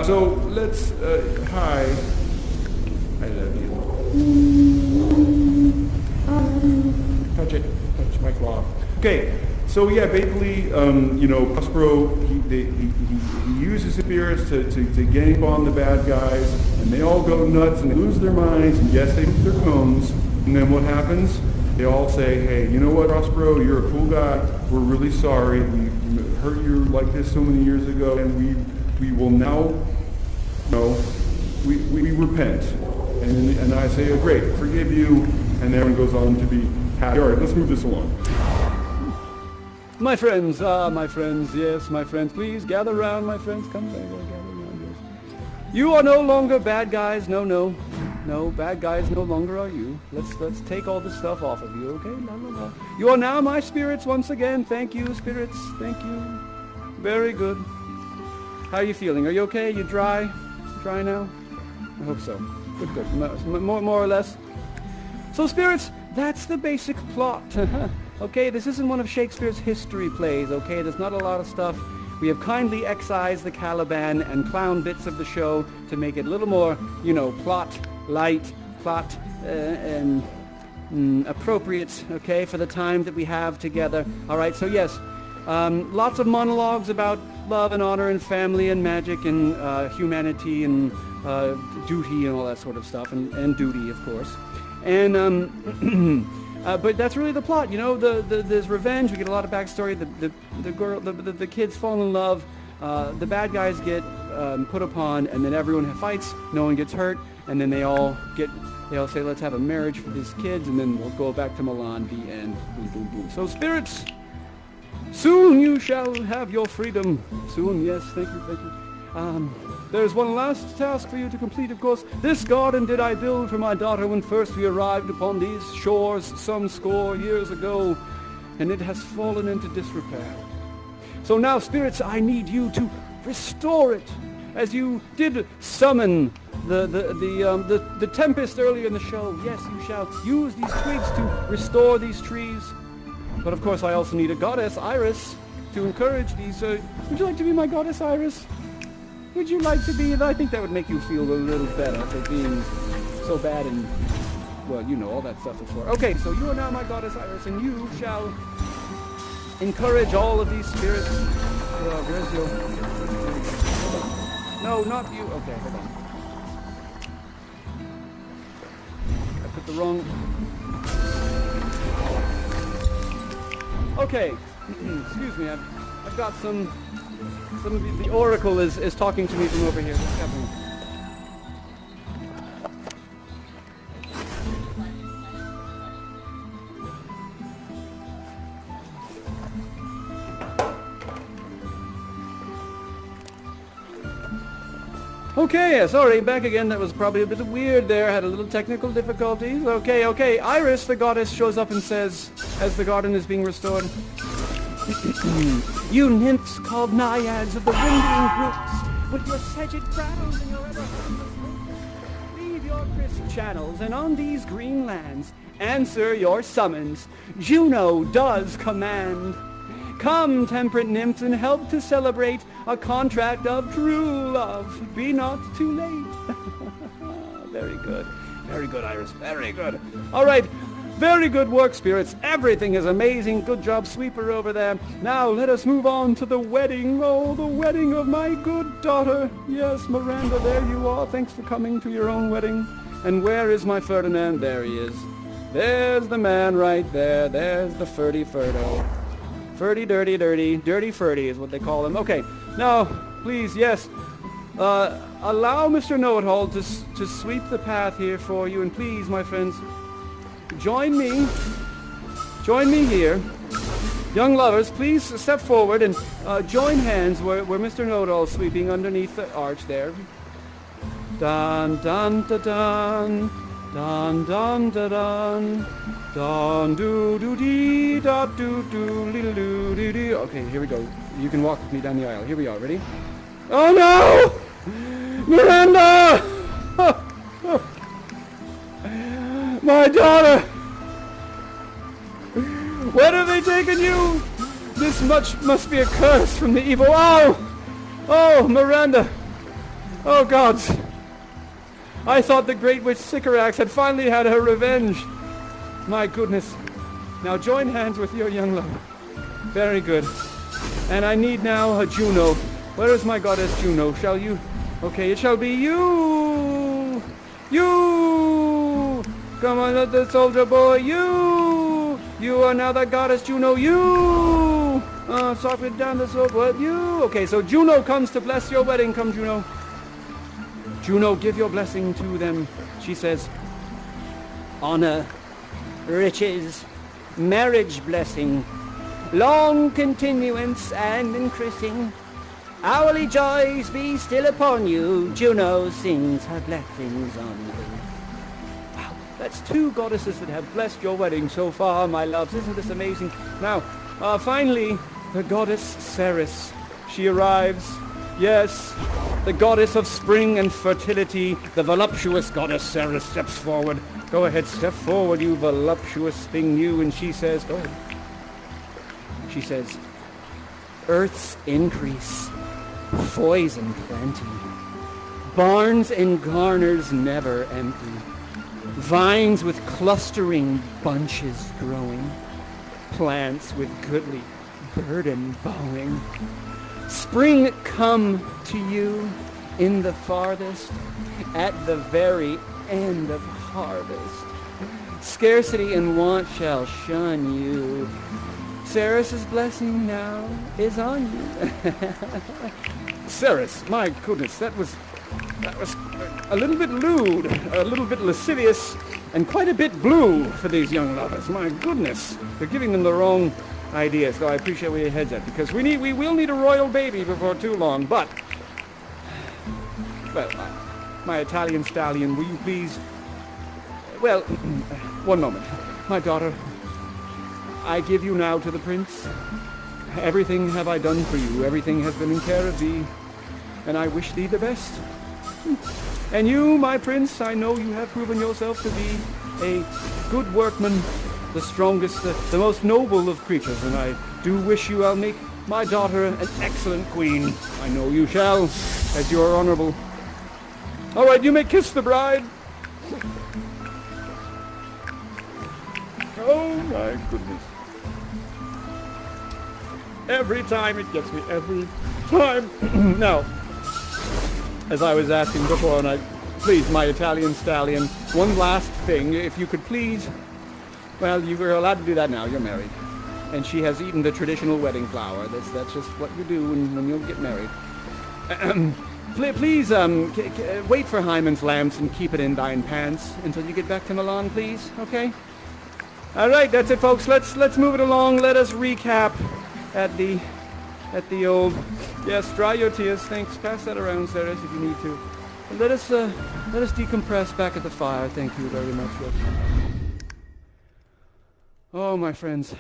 So let's, hi. I love you. Touch it. Touch my claw. Okay, so yeah, basically, Prospero, he uses spirits to gang up on the bad guys, and they all go nuts and they lose their minds, and yes, they lose their cones, and then what happens? They all say, hey, you know what, Prospero, you're a cool guy, we're really sorry, we hurt you like this so many years ago, and we will now, we repent. And I say, oh, great, forgive you, and everyone goes on to be happy. All right, let's move this along. My friends, yes, my friends, please gather around, my friends, come gather around, yes. You are no longer bad guys, no, bad guys no longer are you. Let's take all this stuff off of you, okay? No. You are now my spirits once again. Thank you, spirits, thank you. Very good. How are you feeling? Are you okay? You dry? Dry now? I hope so. Good. More or less. So, spirits, that's the basic plot. Okay, this isn't one of Shakespeare's history plays, okay? There's not a lot of stuff. We have kindly excised the Caliban and clown bits of the show to make it a little more, plot appropriate, okay, for the time that we have together. All right, so yes, lots of monologues about love and honor and family and magic and humanity and duty and all that sort of stuff, and duty, of course. And but that's really the plot, there's revenge. We get a lot of backstory. The kids fall in love. The bad guys get put upon, and then everyone fights. No one gets hurt, and then they all say, let's have a marriage for these kids, and then we'll go back to Milan. The end. Boom, boom, boom. So spirits, soon you shall have your freedom. Soon, yes. Thank you. There's one last task for you to complete, of course. This garden did I build for my daughter when first we arrived upon these shores some score years ago, and it has fallen into disrepair. So now, spirits, I need you to restore it, as you did summon the Tempest earlier in the show. Yes, you shall use these twigs to restore these trees. But of course, I also need a goddess, Iris, to encourage these. Would you like to be my goddess, Iris? Would you like to be? I think that would make you feel a little better for being so bad and, well, all that stuff before. Okay, so you are now my goddess, Iris, and you shall encourage all of these spirits. Where's your... No, not you. Okay, hold on. I put the wrong... Okay, excuse me, I've got some of the oracle is talking to me from over here. What's happening? Okay, sorry, back again. That was probably a bit weird there. Had a little technical difficulties. Okay. Iris, the goddess, shows up and says, as the garden is being restored, you nymphs called naiads of the winding brooks, with your sedged brows and your ever-harmless looks, leave your crisp channels, and on these green lands, answer your summons. Juno does command. Come, temperate nymphs, and help to celebrate a contract of true love. Be not too late. Very good. Very good, Iris. Very good. All right. Very good work, spirits. Everything is amazing. Good job, sweeper over there. Now let us move on to the wedding. Oh, the wedding of my good daughter. Yes, Miranda, there you are. Thanks for coming to your own wedding. And where is my Ferdinand? There he is. There's the man right there. There's the Ferdy Ferdo. Ferdy, dirty, Ferdy is what they call him. Okay, now, please, yes, allow Mr. Know-It-All to sweep the path here for you. And please, my friends, join me here. Young lovers, please step forward and join hands where Mr. Know-It-All is sweeping underneath the arch there. Dun, dun, dun, dun. Dun, dun, dun, dun. Dun, doo, doo, dee, da, doo, doo, doo, doo, doo, doo. Okay, here we go. You can walk with me down the aisle. Here we are. Ready? Oh, no! Miranda! My daughter! Where have they taken you? This much must be a curse from the evil. Oh! Oh, Miranda! Oh, gods! I thought the great witch Sycorax had finally had her revenge. My goodness. Now join hands with your young lover. Very good. And I need now a Juno. Where is my goddess Juno? Shall you? Okay, it shall be you. You. Come on, little soldier boy. You. You are now the goddess Juno. You. Softly down the slope. What? You. Okay, so Juno comes to bless your wedding. Come, Juno. Juno, give your blessing to them. She says, honor, riches, marriage blessing, long continuance and increasing. Hourly joys be still upon you. Juno sings her blessings on you. Wow, that's 2 goddesses that have blessed your wedding so far, my loves. Isn't this amazing? Now, finally, the goddess Ceres. She arrives. Yes, the goddess of spring and fertility, the voluptuous goddess Ceres steps forward. Go ahead, step forward, you voluptuous thing, you. And she says, go ahead. She says, earth's increase, poison plenty, barns and garners never empty, vines with clustering bunches growing, plants with goodly burden bowing. Spring come to you in the farthest, at the very end of harvest. Scarcity and want shall shun you. Ceres' blessing now is on you. Ceres, my goodness, that was a little bit lewd, a little bit lascivious, and quite a bit blue for these young lovers. My goodness, they're giving them the wrong idea, so I appreciate where your head's at, because we will need a royal baby before too long, but, well, my Italian stallion, will you please, well, one moment. My daughter, I give you now to the prince. Everything have I done for you, everything has been in care of thee, and I wish thee the best. And you, my prince, I know you have proven yourself to be a good workman, the strongest, the most noble of creatures, and I do wish you I'll make my daughter an excellent queen. I know you shall, as you are honorable. All right, you may kiss the bride. Oh, my goodness. Every time it gets me, every time. Now, as I was asking before, and please, my Italian stallion, one last thing, if you could please. Well, you were allowed to do that now. You're married. And she has eaten the traditional wedding flower. That's just what you do when you'll get married. Please, wait for Hymen's lamps and keep it in thine pants until you get back to Milan, please. Okay? All right, that's it, folks. Let's move it along. Let us recap at the old. Yes, dry your tears. Thanks. Pass that around, Ceres, if you need to. And let us decompress back at the fire. Thank you very much. Oh, my friends.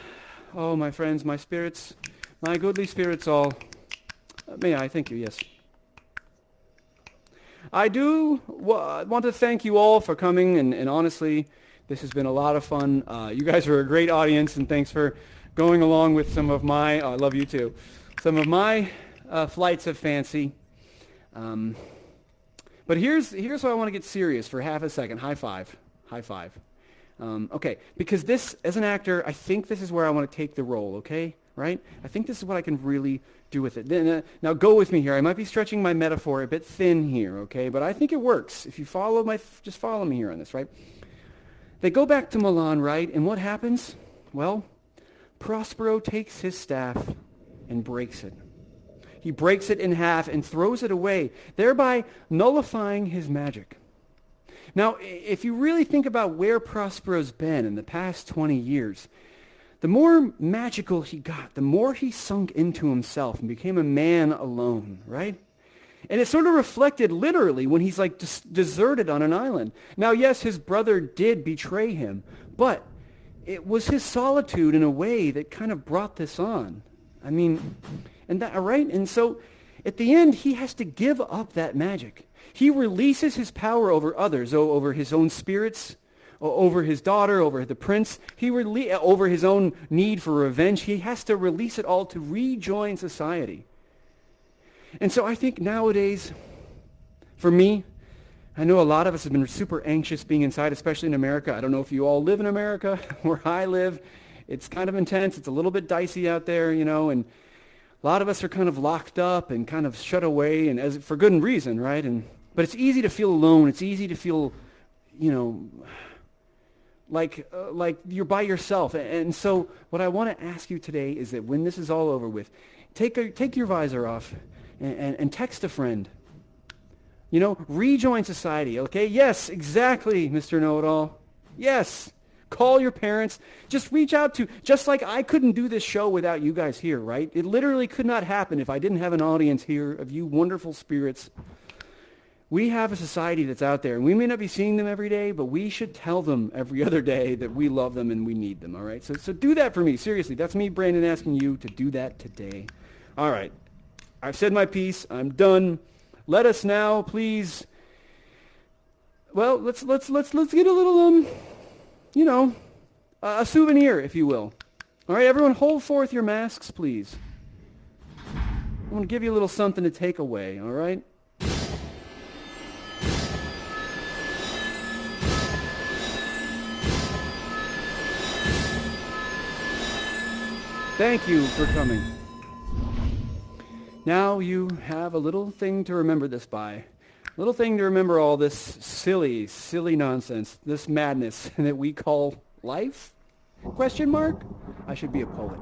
Oh, my friends, my spirits, my goodly spirits all. May I? Thank you, yes. I do want to thank you all for coming, and honestly, this has been a lot of fun. You guys are a great audience, and thanks for going along with some of my, I love you too, some of my flights of fancy. But here's where I want to get serious for half a second. High five. High five. Okay, because this, as an actor, I think this is where I want to take the role, okay? Right? I think this is what I can really do with it. Then, now go with me here. I might be stretching my metaphor a bit thin here, okay? But I think it works. If you just follow me here on this, right? They go back to Milan, right? And what happens? Well, Prospero takes his staff and breaks it. He breaks it in half and throws it away, thereby nullifying his magic. Now, if you really think about where Prospero's been in the past 20 years, the more magical he got, the more he sunk into himself and became a man alone, right? And it sort of reflected literally when he's like deserted on an island. Now, yes, his brother did betray him, but it was his solitude in a way that kind of brought this on. I mean, and that, right? And so at the end, he has to give up that magic. He releases his power over others, over his own spirits, over his daughter, over the prince. Over his own need for revenge. He has to release it all to rejoin society. And so I think nowadays, for me, I know a lot of us have been super anxious being inside, especially in America. I don't know if you all live in America. Where I live, it's kind of intense. It's a little bit dicey out there, and a lot of us are kind of locked up and kind of shut away, and for good reason, right? But it's easy to feel alone. It's easy to feel, like you're by yourself. And so what I want to ask you today is that when this is all over with, take your visor off and text a friend. Rejoin society, okay? Yes, exactly, Mr. Know-It-All. Yes. Call your parents. Just reach out just like I couldn't do this show without you guys here, right? It literally could not happen if I didn't have an audience here of you wonderful spirits. We have a society that's out there, and we may not be seeing them every day, but we should tell them every other day that we love them and we need them, all right? So do that for me. Seriously, that's me, Brandon, asking you to do that today. All right. I've said my piece. I'm done. Let us now, please. Well, let's get a little a souvenir, if you will. All right, everyone, hold forth your masks, please. I want to give you a little something to take away. All right. Thank you for coming. Now you have a little thing to remember this by. A little thing to remember all this silly, silly nonsense, this madness that we call life? Question mark? I should be a poet.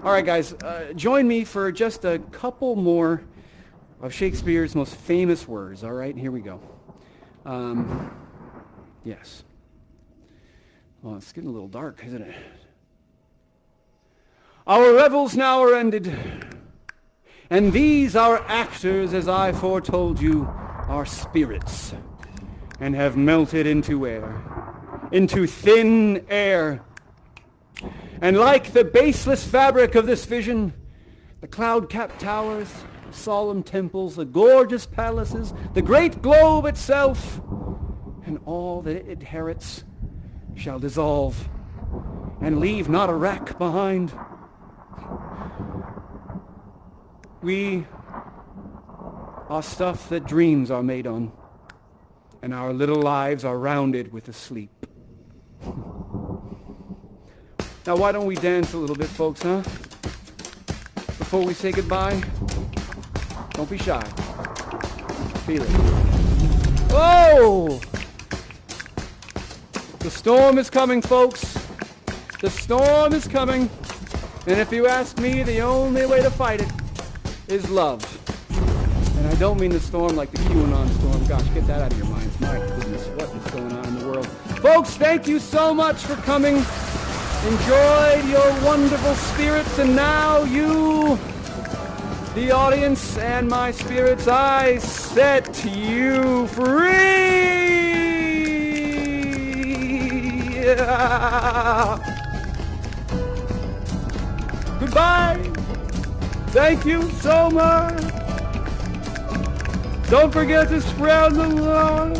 All right, guys, join me for just a couple more of Shakespeare's most famous words. All right, here we go. Yes. Well, it's getting a little dark, isn't it? Our revels now are ended. And these our actors, as I foretold you, are spirits, and have melted into air, into thin air. And like the baseless fabric of this vision, the cloud-capped towers, the solemn temples, the gorgeous palaces, the great globe itself, and all that it inherits shall dissolve, and leave not a wreck behind. We are stuff that dreams are made on, and our little lives are rounded with a sleep. Now, why don't we dance a little bit, folks, huh? Before we say goodbye, don't be shy. Feel it. Whoa! The storm is coming, folks. The storm is coming. And if you ask me, the only way to fight it is love. And I don't mean the storm like the QAnon storm. Gosh, get that out of your minds. My goodness, what is going on in the world? Folks, thank you so much for coming. Enjoyed your wonderful spirits, and now you, the audience, and my spirits, I set you free. Goodbye. Thank you so much. Don't forget to spread the love.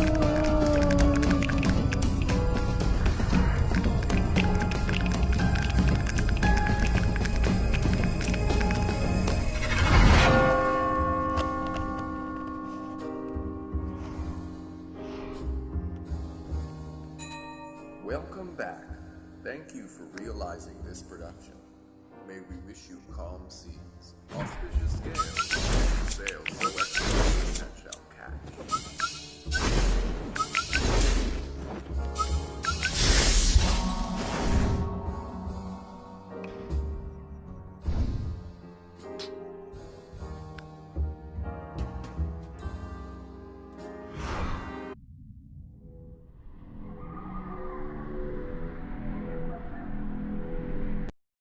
Welcome back. Thank you for realizing this production. May we wish you calm seas, auspicious gales, and sails so excellent that shall catch.